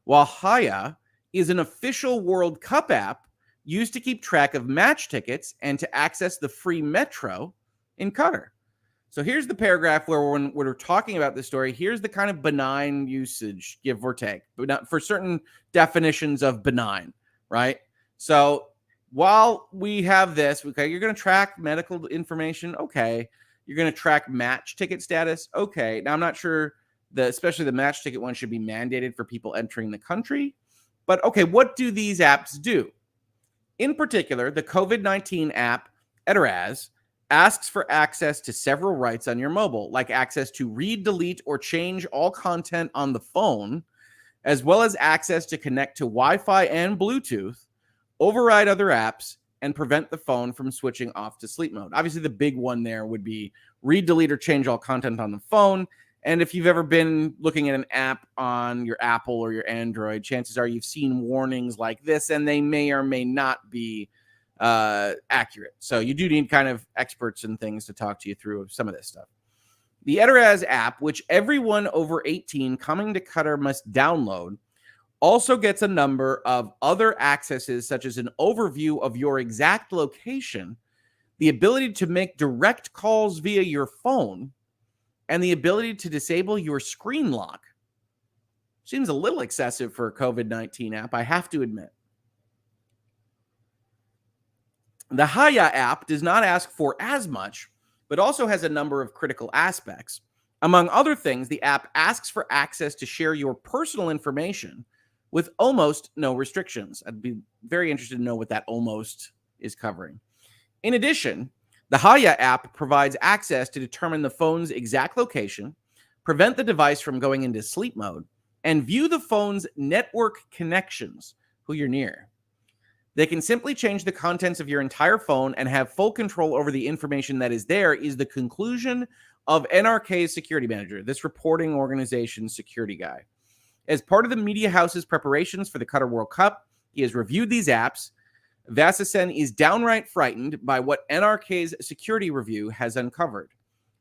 while Haya is an official World Cup app used to keep track of match tickets and to access the free metro in Qatar. So here's the paragraph where when we're talking about this story, here's the kind of benign usage, give or take, but not for certain definitions of benign, right? So while we have this, okay, you're going to track medical information. Okay. You're going to track match ticket status. Okay. Now I'm not sure especially the match ticket one should be mandated for people entering the country, but okay. What do these apps do? In particular, the COVID-19 app Edaraz asks for access to several rights on your mobile, like access to read, delete, or change all content on the phone, as well as access to connect to Wi-Fi and Bluetooth, override other apps, and prevent the phone from switching off to sleep mode. Obviously, the big one there would be read, delete, or change all content on the phone. And if you've ever been looking at an app on your Apple or your Android, chances are you've seen warnings like this, and they may or may not be accurate. So you do need kind of experts and things to talk to you through some of this stuff. The Edaraz app, which everyone over 18 coming to Qatar must download, also gets a number of other accesses, such as an overview of your exact location, the ability to make direct calls via your phone, and the ability to disable your screen lock. Seems a little excessive for a COVID-19 app, I have to admit. The Haya app does not ask for as much, but also has a number of critical aspects. Among other things, the app asks for access to share your personal information with almost no restrictions. I'd be very interested to know what that almost is covering. In addition, the Haya app provides access to determine the phone's exact location, prevent the device from going into sleep mode, and view the phone's network connections, who you're near. They can simply change the contents of your entire phone and have full control over the information that is there, is the conclusion of NRK's security manager, this reporting organization's security guy. As part of the media house's preparations for the Qatar World Cup, he has reviewed these apps. Vasasen is downright frightened by what NRK's security review has uncovered.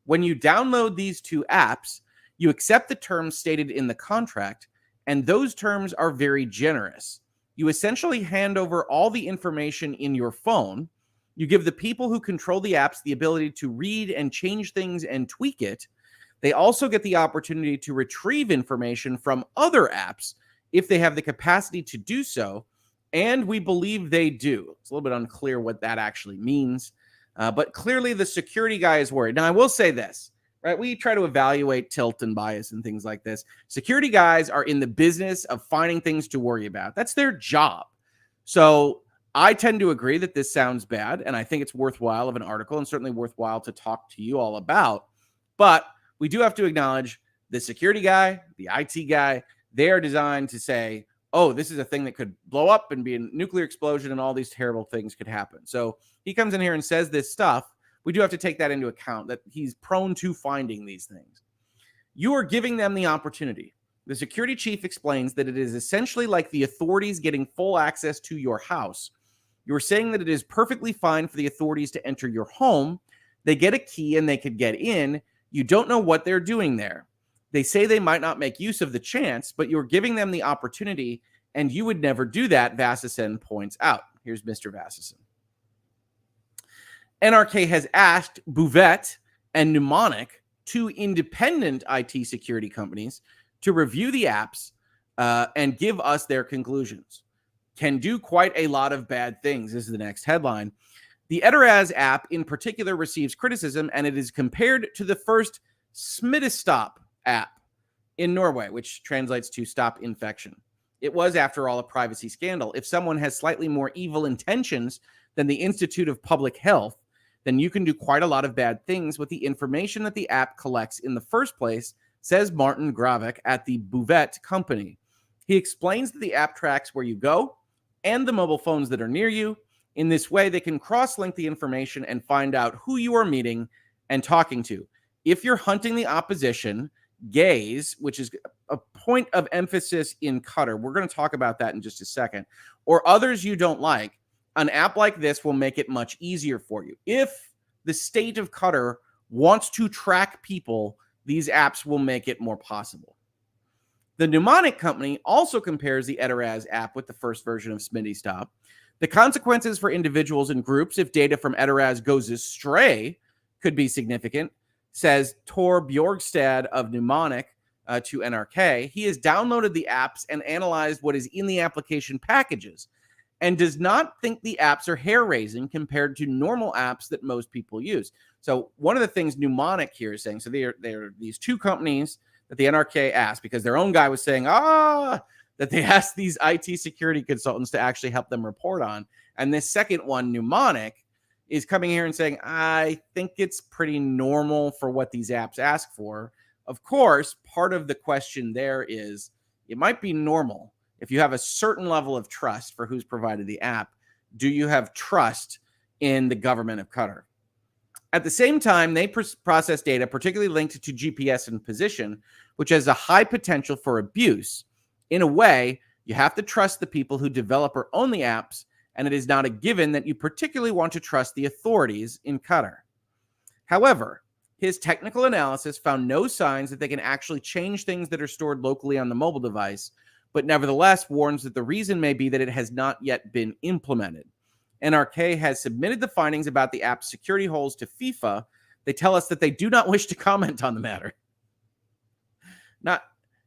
When you download these 2 apps, you accept the terms stated in the contract, and those terms are very generous. You essentially hand over all the information in your phone. You give the people who control the apps the ability to read and change things and tweak it. They also get the opportunity to retrieve information from other apps if they have the capacity to do so, and we believe they do. It's a little bit unclear what that actually means, but clearly the security guy is worried. Now, I will say this, right? We try to evaluate tilt and bias and things like this. Security guys are in the business of finding things to worry about. That's their job. So I tend to agree that this sounds bad, and I think it's worthwhile of an article and certainly worthwhile to talk to you all about. But we do have to acknowledge the security guy, the IT guy, they are designed to say, oh, this is a thing that could blow up and be a nuclear explosion and all these terrible things could happen. So he comes in here and says this stuff. We do have to take that into account, that he's prone to finding these things. You are giving them the opportunity. The security chief explains that it is essentially like the authorities getting full access to your house. You're saying that it is perfectly fine for the authorities to enter your home. They get a key and they could get in. You don't know what they're doing there. They say they might not make use of the chance, but you're giving them the opportunity, and you would never do that, Vasasen points out. Here's Mr. Vasasen. NRK has asked Bouvet and Mnemonic, 2 independent IT security companies, to review the apps and give us their conclusions. Can do quite a lot of bad things. This is the next headline. The Edaraz app in particular receives criticism, and it is compared to the first Smittestop app in Norway, which translates to stop infection. It was, after all, a privacy scandal. If someone has slightly more evil intentions than the Institute of Public Health, then you can do quite a lot of bad things with the information that the app collects in the first place, says Martin Gravik at the Bouvet company. He explains that the app tracks where you go and the mobile phones that are near you. In this way, they can cross-link the information and find out who you are meeting and talking to. If you're hunting the opposition, gays, which is a point of emphasis in Qatar, we're going to talk about that in just a second, or others you don't like, an app like this will make it much easier for you. If the state of Qatar wants to track people, these apps will make it more possible. The Mnemonic company also compares the Eteraz app with the first version of Smitty Stop. The consequences for individuals and groups if data from Eteraz goes astray could be significant, says Tor Bjorgstad of Mnemonic to NRK. He has downloaded the apps and analyzed what is in the application packages and does not think the apps are hair-raising compared to normal apps that most people use. So one of the things Mnemonic here is saying, so they're these two companies that the NRK asked, because their own guy was saying, that they asked these IT security consultants to actually help them report on. And this second one, Mnemonic, is coming here and saying, I think it's pretty normal for what these apps ask for. Of course, part of the question there is, it might be normal if you have a certain level of trust for who's provided the app. Do you have trust in the government of Qatar? At the same time, they process data, particularly linked to GPS and position, which has a high potential for abuse. In a way, you have to trust the people who develop or own the apps, and it is not a given that you particularly want to trust the authorities in Qatar. However, his technical analysis found no signs that they can actually change things that are stored locally on the mobile device, but nevertheless warns that the reason may be that it has not yet been implemented. NRK has submitted the findings about the app's security holes to FIFA. They tell us that they do not wish to comment on the matter.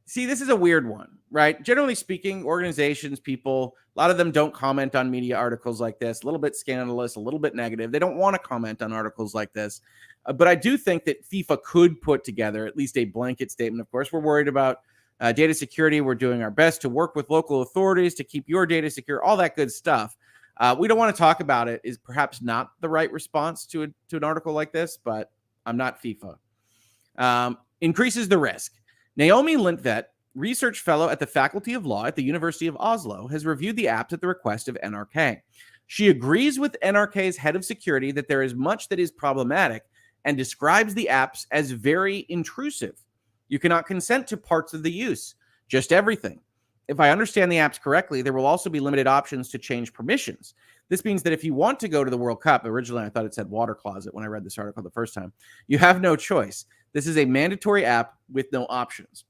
See, this is a weird one, right? Generally speaking, organizations, people, a lot of them don't comment on media articles like this, a little bit scandalous, a little bit negative. They don't want to comment on articles like this. But I do think that FIFA could put together at least a blanket statement. Of course, we're worried about data security. We're doing our best to work with local authorities to keep your data secure, all that good stuff. We don't want to talk about it is perhaps not the right response to an article like this, but I'm not FIFA. Increases the risk. Naomi Lindvet, research fellow at the Faculty of Law at the University of Oslo, has reviewed the apps at the request of NRK. She agrees with NRK's head of security that there is much that is problematic and describes the apps as very intrusive. You cannot consent to parts of the use, just everything. If I understand the apps correctly, there will also be limited options to change permissions. This means that if you want to go to the World Cup, originally I thought it said water closet when I read this article the first time, you have no choice. This is a mandatory app with no options.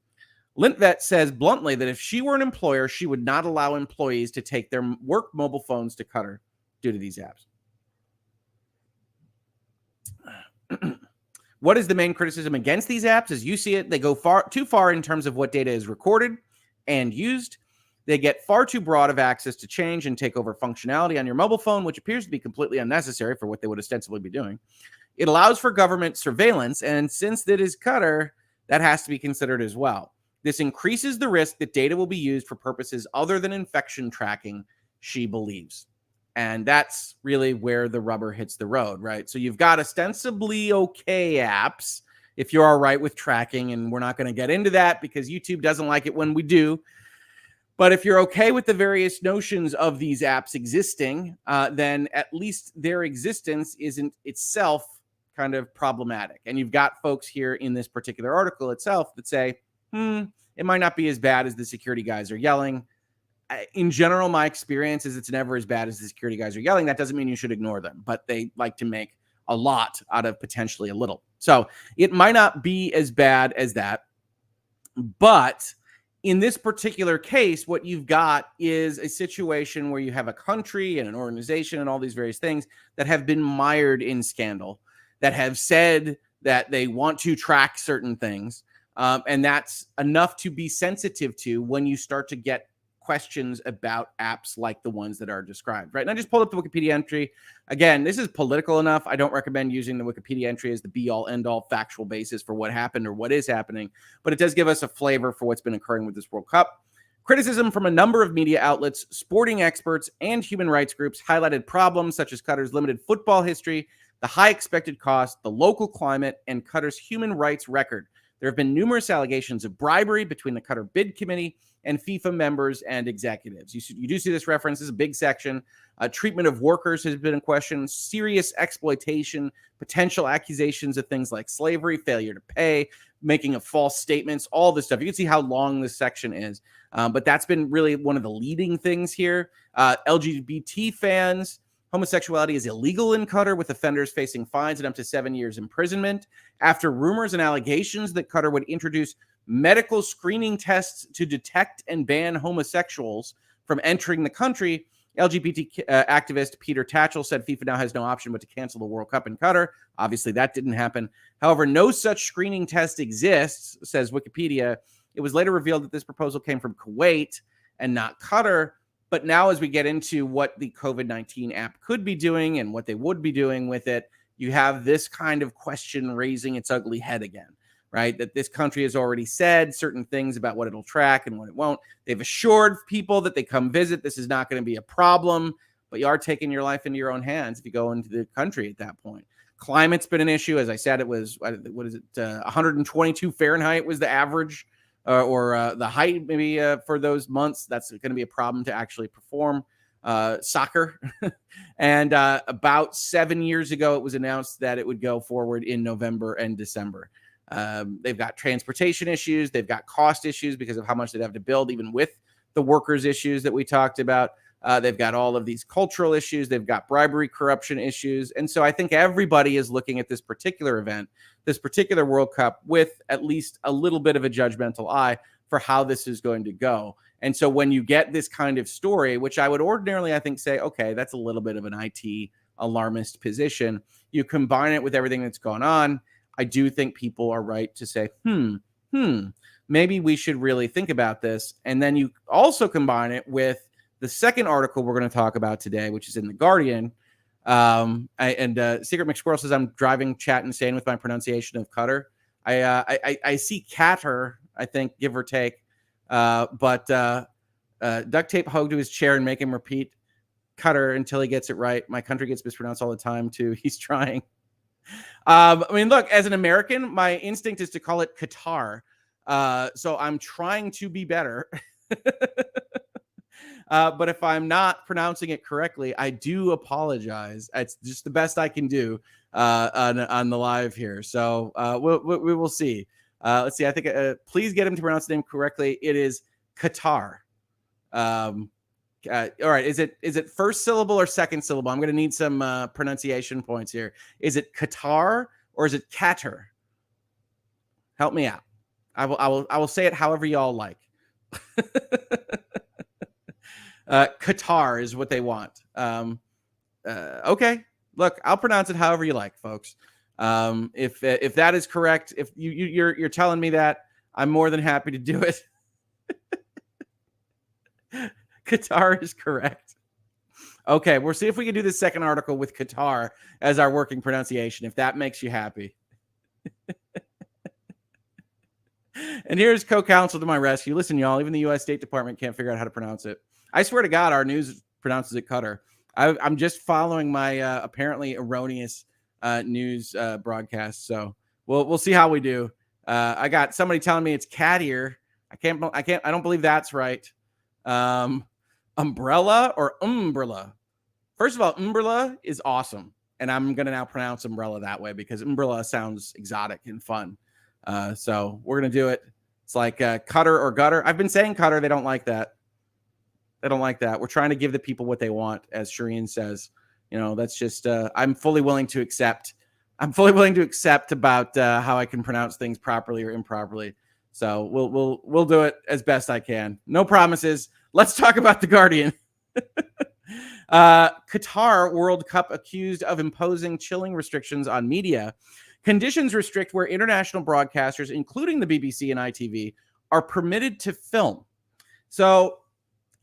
Lindvet says bluntly that if she were an employer, she would not allow employees to take their work mobile phones to Qatar due to these apps. What is the main criticism against these apps? As you see it, they go too far in terms of what data is recorded and used. They get far too broad of access to change and take over functionality on your mobile phone, which appears to be completely unnecessary for what they would ostensibly be doing. It allows for government surveillance, and since it is Qatar, that has to be considered as well. This increases the risk that data will be used for purposes other than infection tracking, she believes. And that's really where the rubber hits the road, right? So you've got ostensibly okay apps, if you're all right with tracking, and we're not going to get into that because YouTube doesn't like it when we do. But if you're okay with the various notions of these apps existing, then at least their existence isn't itself kind of problematic. And you've got folks here in this particular article itself that say, it might not be as bad as the security guys are yelling. In general, my experience is it's never as bad as the security guys are yelling. That doesn't mean you should ignore them, but they like to make a lot out of potentially a little. So it might not be as bad as that. But in this particular case, what you've got is a situation where you have a country and an organization and all these various things that have been mired in scandal, that have said that they want to track certain things. And that's enough to be sensitive to when you start to get questions about apps like the ones that are described, right? And I just pulled up the Wikipedia entry. Again, this is political enough. I don't recommend using the Wikipedia entry as the be-all, end-all factual basis for what happened or what is happening, but it does give us a flavor for what's been occurring with this World Cup. Criticism from a number of media outlets, sporting experts, and human rights groups highlighted problems such as Qatar's limited football history, the high expected cost, the local climate, and Qatar's human rights record. There have been numerous allegations of bribery between the Qatar Bid Committee and FIFA members and executives. You do see this reference. This is a big section. Treatment of workers has been in question, serious exploitation, potential accusations of things like slavery, failure to pay, making of false statements, all this stuff. You can see how long this section is. But that's been really one of the leading things here. LGBT fans, homosexuality is illegal in Qatar, with offenders facing fines and up to 7 years imprisonment. After rumors and allegations that Qatar would introduce medical screening tests to detect and ban homosexuals from entering the country, LGBT activist Peter Tatchell said FIFA now has no option but to cancel the World Cup in Qatar. Obviously, that didn't happen. However, no such screening test exists, says Wikipedia. It was later revealed that this proposal came from Kuwait and not Qatar. But now as we get into what the COVID-19 app could be doing and what they would be doing with it, you have this kind of question raising its ugly head again, right? That this country has already said certain things about what it'll track and what it won't. They've assured people that they come visit, this is not going to be a problem, but you are taking your life into your own hands if you go into the country at that point. Climate's been an issue. As I said, it was, 122 Fahrenheit was the average or the height maybe for those months. That's going to be a problem to actually perform soccer. And about 7 years ago, it was announced that it would go forward in November and December. They've got transportation issues. They've got cost issues because of how much they'd have to build, even with the workers issues that we talked about. They've got all of these cultural issues. They've got bribery, corruption issues. And so I think everybody is looking at this particular event, this particular World Cup, with at least a little bit of a judgmental eye for how this is going to go. And so when you get this kind of story, which I would ordinarily, I think, say, okay, that's a little bit of an IT alarmist position, you combine it with everything that's gone on, I do think people are right to say, maybe we should really think about this. And then you also combine it with the second article we're going to talk about today, which is in The Guardian. Secret McSquirrel says, I'm driving, chat insane with my pronunciation of Qatar. I see Qatar, I think, give or take. But duct tape Hoeg to his chair and make him repeat Qatar until he gets it right. My country gets mispronounced all the time, too. He's trying. I mean, look, as an American, my instinct is to call it Qatar. So I'm trying to be better. But if I'm not pronouncing it correctly, I do apologize. It's just the best I can do on the live here. So we will see. Let's see. I think please get him to pronounce the name correctly. It is Qatar. All right. Is it first syllable or second syllable? I'm going to need some pronunciation points here. Is it Qatar or is it Qatar? Help me out. I will say it however y'all like. Qatar is what they want. Okay. Look, I'll pronounce it however you like, folks. If that is correct, if you're telling me that, I'm more than happy to do it. Qatar is correct. Okay, we'll see if we can do the second article with Qatar as our working pronunciation, if that makes you happy. And here's co-counsel to my rescue. Listen, y'all, even the U.S. State Department can't figure out how to pronounce it. I swear to God, our news pronounces it Qatar. I'm just following my apparently erroneous news broadcast. So we'll see how we do. I got somebody telling me it's cat ear. I don't believe that's right. Umbrella or umbrella? First of all, umbrella is awesome. And I'm going to now pronounce umbrella that way because umbrella sounds exotic and fun. So we're going to do it. It's like cutter or gutter. I've been saying cutter. They don't like that. They don't like that. We're trying to give the people what they want, as Shireen says. You know, that's just, I'm fully willing to accept. I'm fully willing to accept about how I can pronounce things properly or improperly. So we'll do it as best I can. No promises. Let's talk about The Guardian. Qatar World Cup accused of imposing chilling restrictions on media. Conditions restrict where international broadcasters, including the BBC and ITV, are permitted to film. So,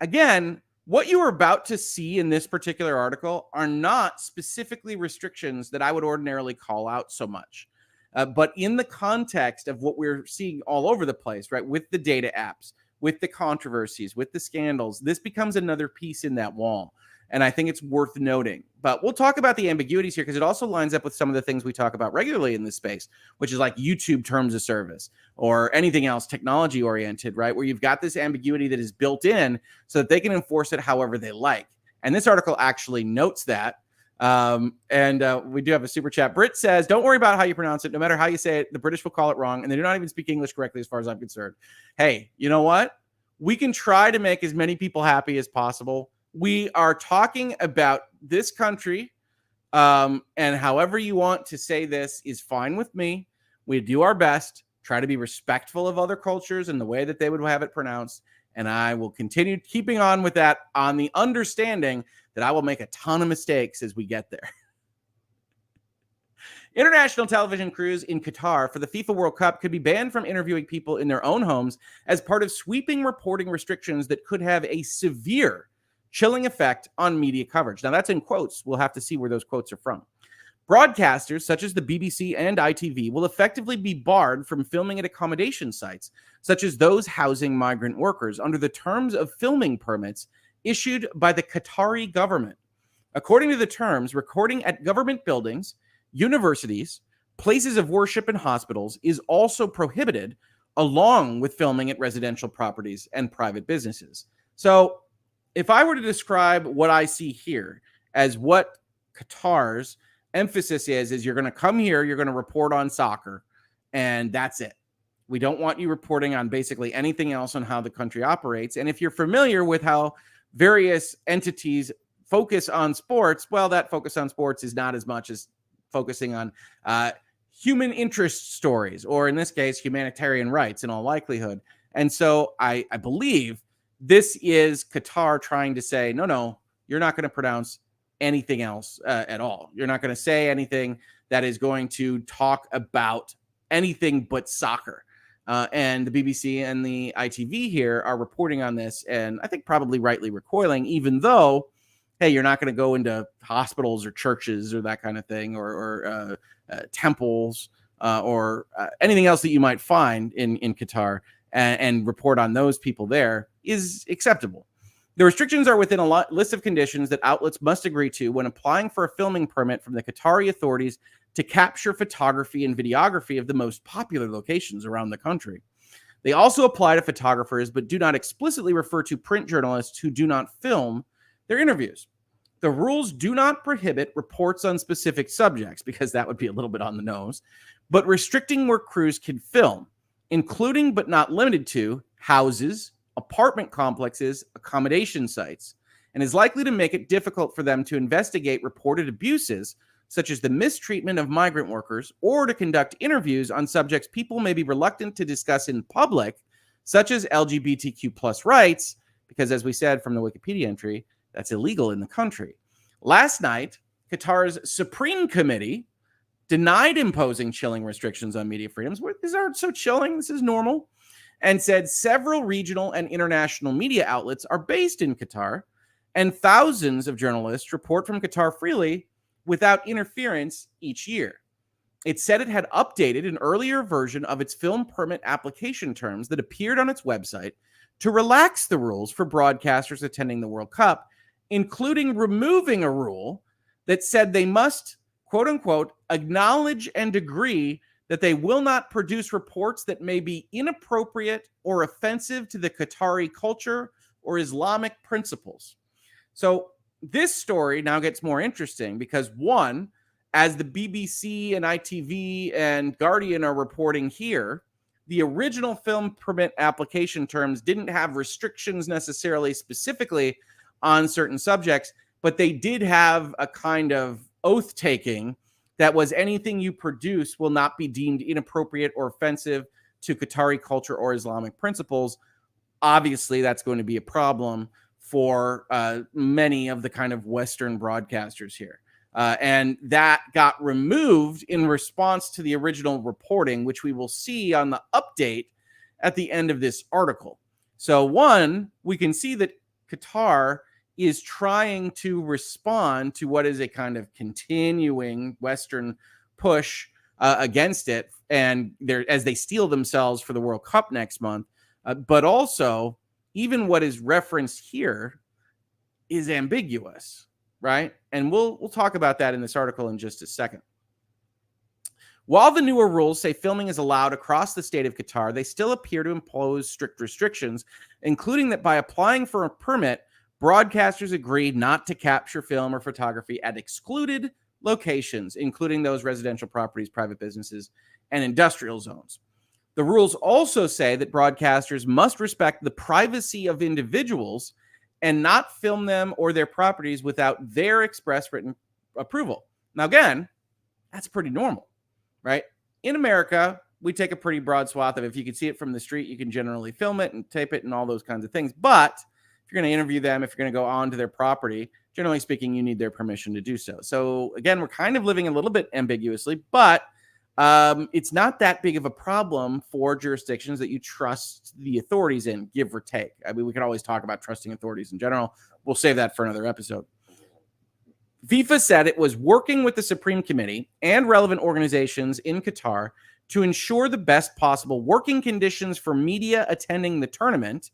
again, what you are about to see in this particular article are not specifically restrictions that I would ordinarily call out so much. But in the context of what we're seeing all over the place, right, with the data apps, with the controversies, with the scandals, this becomes another piece in that wall. And I think it's worth noting. But we'll talk about the ambiguities here because it also lines up with some of the things we talk about regularly in this space, which is like YouTube terms of service or anything else technology oriented, right? Where you've got this ambiguity that is built in so that they can enforce it however they like. And this article actually notes that. We do have a super chat. Britt says, don't worry about how you pronounce it. No matter how you say it, the British will call it wrong. And they do not even speak English correctly as far as I'm concerned. Hey, you know what? We can try to make as many people happy as possible. We are talking about this country, and however you want to say this is fine with me. We do our best, try to be respectful of other cultures and the way that they would have it pronounced. And I will continue keeping on with that on the understanding that I will make a ton of mistakes as we get there. International television crews in Qatar for the FIFA World Cup could be banned from interviewing people in their own homes as part of sweeping reporting restrictions that could have a severe chilling effect on media coverage. Now, that's in quotes. We'll have to see where those quotes are from. Broadcasters such as the BBC and ITV will effectively be barred from filming at accommodation sites, such as those housing migrant workers, under the terms of filming permits issued by the Qatari government. According to the terms, recording at government buildings, universities, places of worship, and hospitals is also prohibited, along with filming at residential properties and private businesses. So, if I were to describe what I see here as what Qatar's emphasis is you're going to come here, you're going to report on soccer, and that's it. We don't want you reporting on basically anything else on how the country operates. And if you're familiar with how various entities focus on sports, well, that focus on sports is not as much as focusing on human interest stories, or in this case, humanitarian rights in all likelihood. And so I believe this is Qatar trying to say, no, you're not going to pronounce anything else at all. You're not going to say anything that is going to talk about anything but soccer. And the BBC and the ITV here are reporting on this, and I think probably rightly recoiling, even though, hey, you're not going to go into hospitals or churches or that kind of thing, or temples or anything else that you might find in Qatar and report on those people there is acceptable. The restrictions are within a list of conditions that outlets must agree to when applying for a filming permit from the Qatari authorities to capture photography and videography of the most popular locations around the country. They also apply to photographers, but do not explicitly refer to print journalists who do not film their interviews. The rules do not prohibit reports on specific subjects, because that would be a little bit on the nose, but restricting where crews can film, including but not limited to houses, apartment complexes, accommodation sites, and is likely to make it difficult for them to investigate reported abuses, such as the mistreatment of migrant workers, or to conduct interviews on subjects people may be reluctant to discuss in public, such as LGBTQ plus rights, because as we said from the Wikipedia entry, that's illegal in the country. Last night, Qatar's Supreme Committee denied imposing chilling restrictions on media freedoms. These aren't so chilling, this is normal. And said several regional and international media outlets are based in Qatar, and thousands of journalists report from Qatar freely without interference each year. It said it had updated an earlier version of its film permit application terms that appeared on its website to relax the rules for broadcasters attending the World Cup, including removing a rule that said they must, quote unquote, acknowledge and agree that they will not produce reports that may be inappropriate or offensive to the Qatari culture or Islamic principles. So this story now gets more interesting because, one, as the BBC and ITV and Guardian are reporting here, the original film permit application terms didn't have restrictions necessarily specifically on certain subjects, but they did have a kind of oath-taking that was anything you produce will not be deemed inappropriate or offensive to Qatari culture or Islamic principles. Obviously, that's going to be a problem for many of the kind of Western broadcasters here. And that got removed in response to the original reporting, which we will see on the update at the end of this article. So one, we can see that Qatar is trying to respond to what is a kind of continuing Western push against it, and as they steel themselves for the World Cup next month. But also, even what is referenced here is ambiguous, right? And we'll talk about that in this article in just a second. While the newer rules say filming is allowed across the state of Qatar, they still appear to impose strict restrictions, including that by applying for a permit, broadcasters agreed not to capture film or photography at excluded locations, including those residential properties, private businesses, and industrial zones. The rules also say that broadcasters must respect the privacy of individuals and not film them or their properties without their express written approval. Now, again, that's pretty normal, right? In America, we take a pretty broad swath of if you can see it from the street, you can generally film it and tape it and all those kinds of things. But if you're going to interview them, if you're going to go onto their property, generally speaking, you need their permission to do so. So again, we're kind of living a little bit ambiguously, but it's not that big of a problem for jurisdictions that you trust the authorities in, give or take. I mean, we could always talk about trusting authorities in general. We'll save that for another episode. FIFA said it was working with the Supreme Committee and relevant organizations in Qatar to ensure the best possible working conditions for media attending the tournament,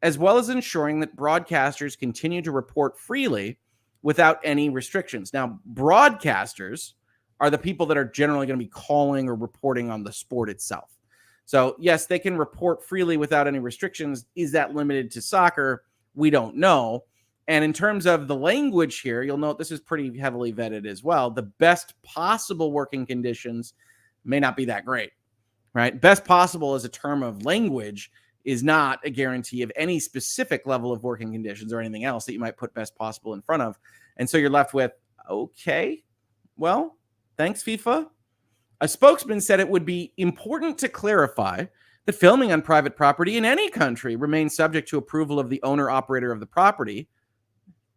as well as ensuring that broadcasters continue to report freely without any restrictions. Now, broadcasters are the people that are generally going to be calling or reporting on the sport itself. So, yes, they can report freely without any restrictions. Is that limited to soccer? We don't know. And in terms of the language here, you'll note this is pretty heavily vetted as well. The best possible working conditions may not be that great, right? Best possible as a term of language is not a guarantee of any specific level of working conditions or anything else that you might put best possible in front of. And so you're left with, okay, well, thanks, FIFA. A spokesman said it would be important to clarify that filming on private property in any country remains subject to approval of the owner-operator of the property,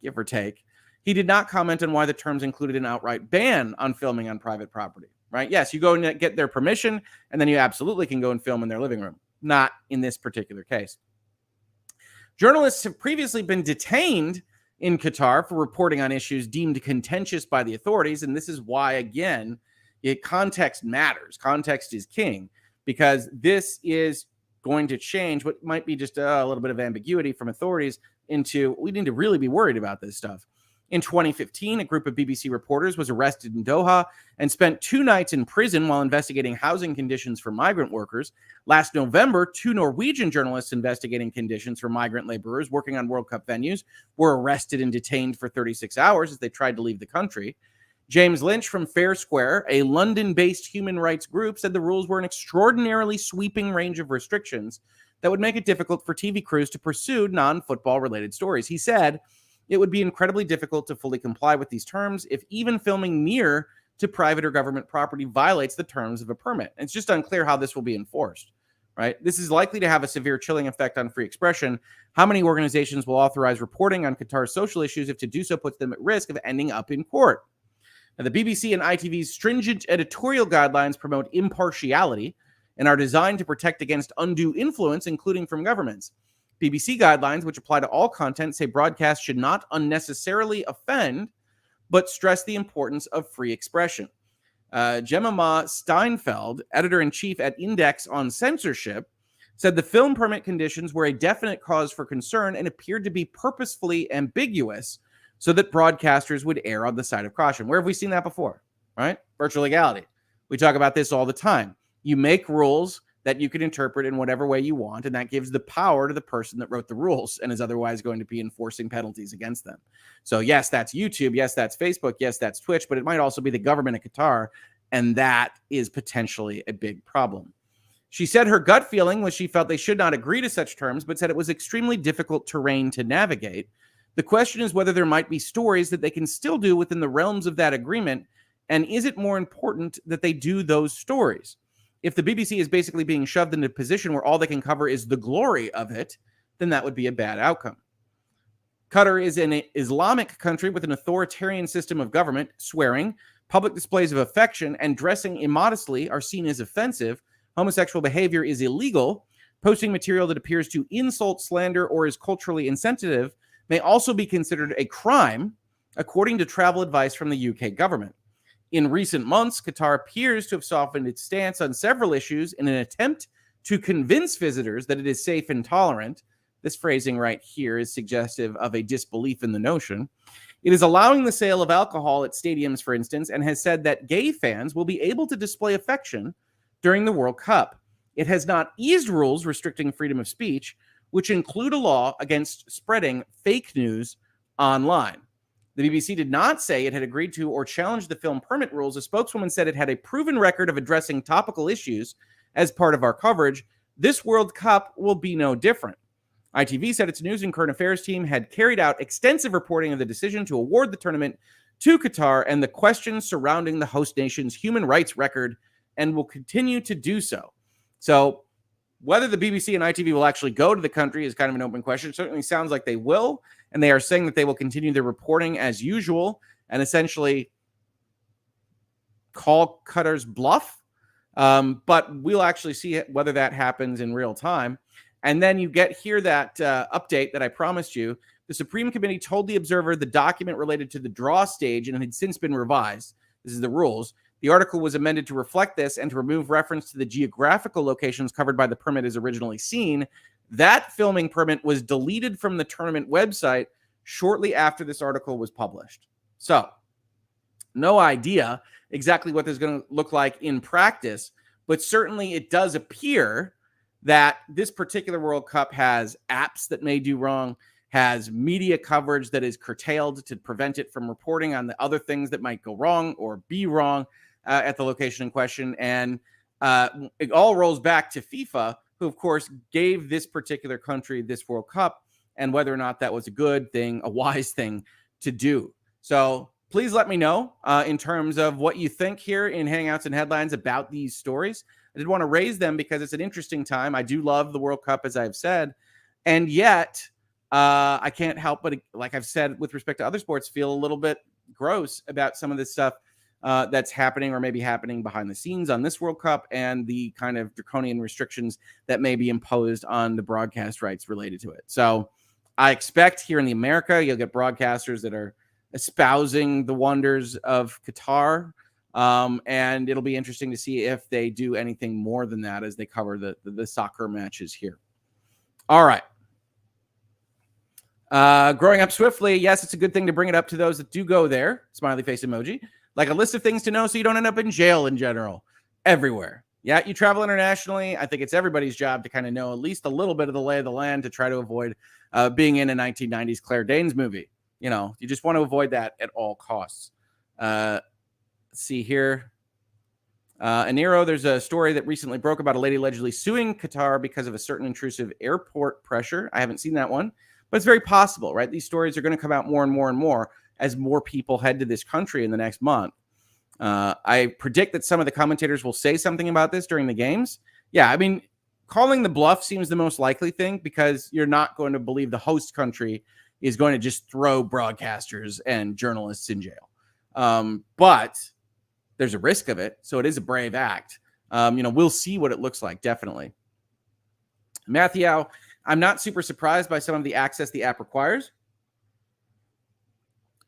give or take. He did not comment on why the terms included an outright ban on filming on private property, right? Yes, you go and get their permission, and then you absolutely can go and film in their living room. Not in this particular case. Journalists have previously been detained in Qatar for reporting on issues deemed contentious by the authorities. And this is why, again, context matters. Context is king, because this is going to change what might be just a little bit of ambiguity from authorities into we need to really be worried about this stuff. In 2015, a group of BBC reporters was arrested in Doha and spent 2 nights in prison while investigating housing conditions for migrant workers. Last November, 2 Norwegian journalists investigating conditions for migrant laborers working on World Cup venues were arrested and detained for 36 hours as they tried to leave the country. James Lynch from Fair Square, a London-based human rights group, said the rules were an extraordinarily sweeping range of restrictions that would make it difficult for TV crews to pursue non-football related stories. He said, it would be incredibly difficult to fully comply with these terms if even filming near to private or government property violates the terms of a permit. And it's just unclear how this will be enforced, right? This is likely to have a severe chilling effect on free expression. How many organizations will authorize reporting on Qatar's social issues if to do so puts them at risk of ending up in court? Now, the BBC and ITV's stringent editorial guidelines promote impartiality and are designed to protect against undue influence, including from governments. BBC guidelines, which apply to all content, say broadcasts should not unnecessarily offend, but stress the importance of free expression. Jemima Steinfeld, editor-in-chief at Index on Censorship, said the film permit conditions were a definite cause for concern and appeared to be purposefully ambiguous so that broadcasters would err on the side of caution. Where have we seen that before, right? Virtual legality. We talk about this all the time. You make rules that you can interpret in whatever way you want, and that gives the power to the person that wrote the rules and is otherwise going to be enforcing penalties against them. So yes, that's YouTube. Yes, that's Facebook. Yes, that's Twitch, but it might also be the government of Qatar, and that is potentially a big problem. She said her gut feeling was she felt they should not agree to such terms, but said it was extremely difficult terrain to navigate. The question is whether there might be stories that they can still do within the realms of that agreement, and is it more important that they do those stories? If the BBC is basically being shoved into a position where all they can cover is the glory of it, then that would be a bad outcome. Qatar is an Islamic country with an authoritarian system of government. Swearing, public displays of affection, and dressing immodestly are seen as offensive. Homosexual behavior is illegal. Posting material that appears to insult, slander, or is culturally insensitive may also be considered a crime, according to travel advice from the UK government. In recent months, Qatar appears to have softened its stance on several issues in an attempt to convince visitors that it is safe and tolerant. This phrasing right here is suggestive of a disbelief in the notion. It is allowing the sale of alcohol at stadiums, for instance, and has said that gay fans will be able to display affection during the World Cup. It has not eased rules restricting freedom of speech, which include a law against spreading fake news online. The BBC did not say it had agreed to or challenged the film permit rules. A spokeswoman said it had a proven record of addressing topical issues as part of our coverage. This World Cup will be no different. ITV said its news and current affairs team had carried out extensive reporting of the decision to award the tournament to Qatar and the questions surrounding the host nation's human rights record, and will continue to do so. So whether the BBC and ITV will actually go to the country is kind of an open question. It certainly sounds like they will, and they are saying that they will continue their reporting as usual and essentially call Qatar's bluff. But we'll actually see whether that happens in real time. And then you get here that update that I promised you. The Supreme Committee told the Observer the document related to the draw stage and had since been revised. This is the rules. The article was amended to reflect this and to remove reference to the geographical locations covered by the permit as originally seen. That filming permit was deleted from the tournament website shortly after this article was published. So, no idea exactly what this is going to look like in practice, but certainly it does appear that this particular World Cup has apps that may do wrong, has media coverage that is curtailed to prevent it from reporting on the other things that might go wrong or be wrong at the location in question. And it all rolls back to FIFA, who, of course, gave this particular country this World Cup, and whether or not that was a good thing, a wise thing to do. So please let me know in terms of what you think here in Hangouts and Headlines about these stories. I did want to raise them because it's an interesting time. I do love the World Cup, as I've said. And yet, I can't help but, like I've said, with respect to other sports, feel a little bit gross about some of this stuff that's happening or maybe happening behind the scenes on this World Cup and the kind of draconian restrictions that may be imposed on the broadcast rights related to it. So I expect here in the America, you'll get broadcasters that are espousing the wonders of Qatar. And it'll be interesting to see if they do anything more than that as they cover the soccer matches here. All right. Growing up swiftly. Yes, it's a good thing to bring it up to those that do go there. Smiley face emoji. Like a list of things to know so you don't end up in jail in general. Everywhere. Yeah, you travel internationally. I think it's everybody's job to kind of know at least a little bit of the lay of the land to try to avoid being in a 1990s Claire Danes movie. You know, you just want to avoid that at all costs. Let's see here. Aniro, there's a story that recently broke about a lady allegedly suing Qatar because of a certain intrusive airport pressure. I haven't seen that one, but it's very possible, right? These stories are going to come out more and more and more as more people head to this country in the next month. I predict that some of the commentators will say something about this during the games. Yeah, I mean, calling the bluff seems the most likely thing because you're not going to believe the host country is going to just throw broadcasters and journalists in jail. But there's a risk of it, so it is a brave act. We'll see what it looks like, definitely. Matthew, I'm not super surprised by some of the access the app requires,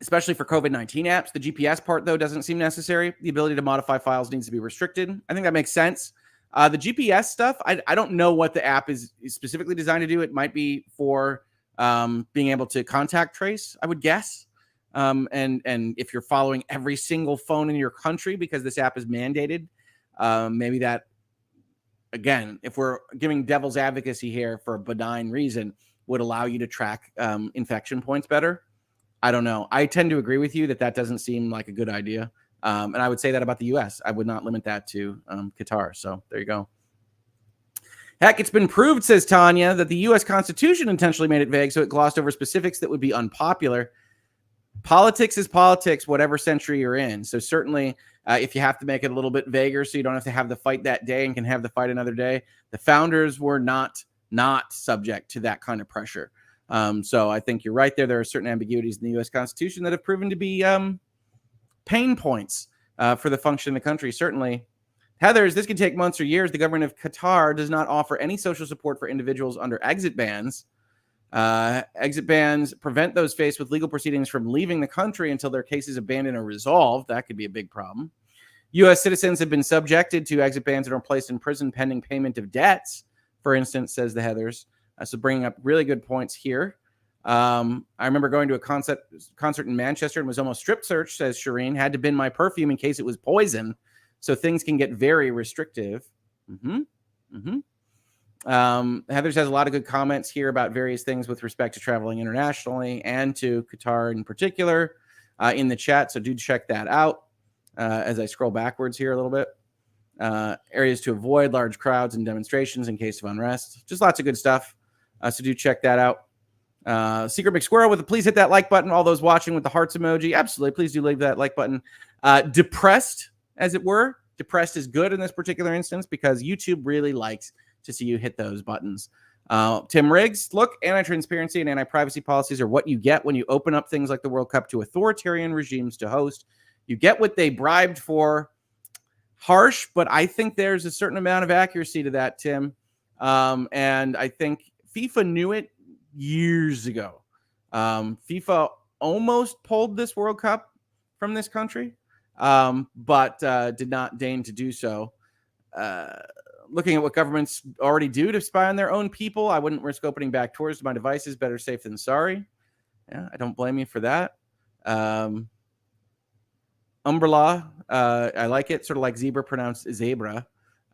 especially for COVID-19 apps. The GPS part, though, doesn't seem necessary. The ability to modify files needs to be restricted. I think that makes sense. The GPS stuff, I don't know what the app is specifically designed to do. It might be for being able to contact trace, I would guess. And if you're following every single phone in your country because this app is mandated, maybe that, again, if we're giving devil's advocacy here for a benign reason, would allow you to track infection points better. I don't know. I tend to agree with you that doesn't seem like a good idea. And I would say that about the U.S. I would not limit that to Qatar. So there you go. Heck, it's been proved, says Tanya, that the U.S. Constitution intentionally made it vague so it glossed over specifics that would be unpopular. Politics is politics, whatever century you're in. So certainly, if you have to make it a little bit vaguer so you don't have to have the fight that day and can have the fight another day, the founders were not subject to that kind of pressure. So I think you're right there. There are certain ambiguities in the U.S. Constitution that have proven to be pain points for the function of the country, certainly. Heathers, this could take months or years. The government of Qatar does not offer any social support for individuals under exit bans. Exit bans prevent those faced with legal proceedings from leaving the country until their cases abandoned or resolved. That could be a big problem. U.S. citizens have been subjected to exit bans and are placed in prison pending payment of debts, for instance, says the Heathers. So bringing up really good points here. I remember going to a concert in Manchester and was almost strip searched, says Shireen. Had to bin my perfume in case it was poison. So things can get very restrictive. Heather's has a lot of good comments here about various things with respect to traveling internationally and to Qatar in particular in the chat. So do check that out as I scroll backwards here a little bit. Areas to avoid large crowds and demonstrations in case of unrest. Just lots of good stuff. So do check that out. Secret McSquirrel with a please hit that like button. All those watching with the hearts emoji. Absolutely. Please do leave that like button. Depressed, as it were. Depressed is good in this particular instance because YouTube really likes to see you hit those buttons. Tim Riggs, look, anti-transparency and anti-privacy policies are what you get when you open up things like the World Cup to authoritarian regimes to host. You get what they bribed for. Harsh, but I think there's a certain amount of accuracy to that, Tim. And I think FIFA knew it years ago. FIFA almost pulled this World Cup from this country, but did not deign to do so. Looking at what governments already do to spy on their own people, I wouldn't risk opening back tours to my devices. Better safe than sorry. Yeah, I don't blame you for that. Umbrella, I like it, sort of like zebra pronounced zebra.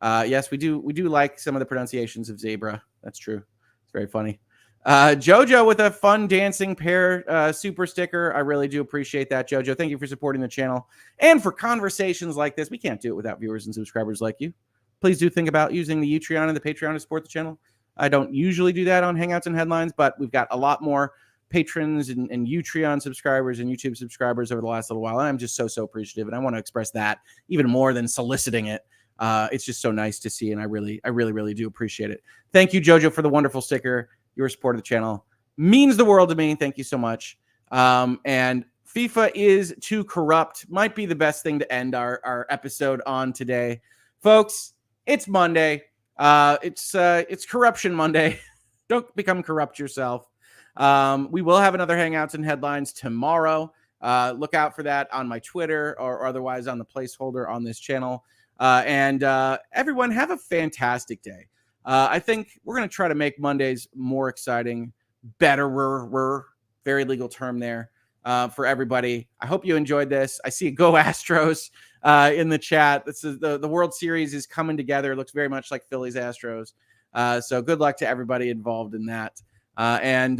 Yes, we do like some of the pronunciations of zebra. That's true. It's very funny. Jojo with a fun dancing pair super sticker. I really do appreciate that, Jojo. Thank you for supporting the channel and for conversations like this. We can't do it without viewers and subscribers like you. Please do think about using the Utreon and the Patreon to support the channel. I don't usually do that on Hangouts and Headlines, but we've got a lot more patrons and Utreon subscribers and YouTube subscribers over the last little while. And I'm just so appreciative. And I want to express that even more than soliciting it. It's just so nice to see. And I really do appreciate it. Thank you, Jojo, for the wonderful sticker. Your support of the channel means the world to me. Thank you so much. And FIFA is too corrupt might be the best thing to end our episode on today. Folks, it's Monday. It's Corruption Monday. Don't become corrupt yourself. We will have another Hangouts and Headlines tomorrow. Look out for that on my Twitter or otherwise on the placeholder on this channel. And everyone, have a fantastic day. I think we're going to try to make Mondays more exciting, better. We're very legal term there for everybody. I hope you enjoyed this. I see Go Astros in the chat. This is the World Series is coming together. It looks very much like Phillies Astros. So good luck to everybody involved in that. And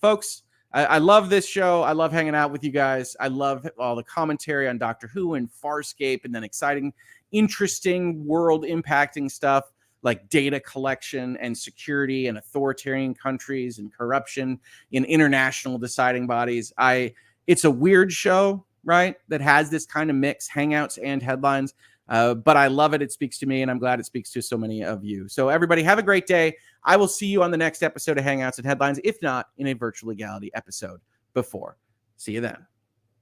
folks, I love this show. I love hanging out with you guys. I love all the commentary on Doctor Who and Farscape, and then exciting, interesting, world-impacting stuff like data collection and security and authoritarian countries and corruption in international deciding bodies. It's a weird show, right, that has this kind of mix, Hangouts and Headlines. But I love it. It speaks to me, and I'm glad it speaks to so many of you. So everybody have a great day. I will see you on the next episode of Hangouts and Headlines, if not in a virtual legality episode before. See you then.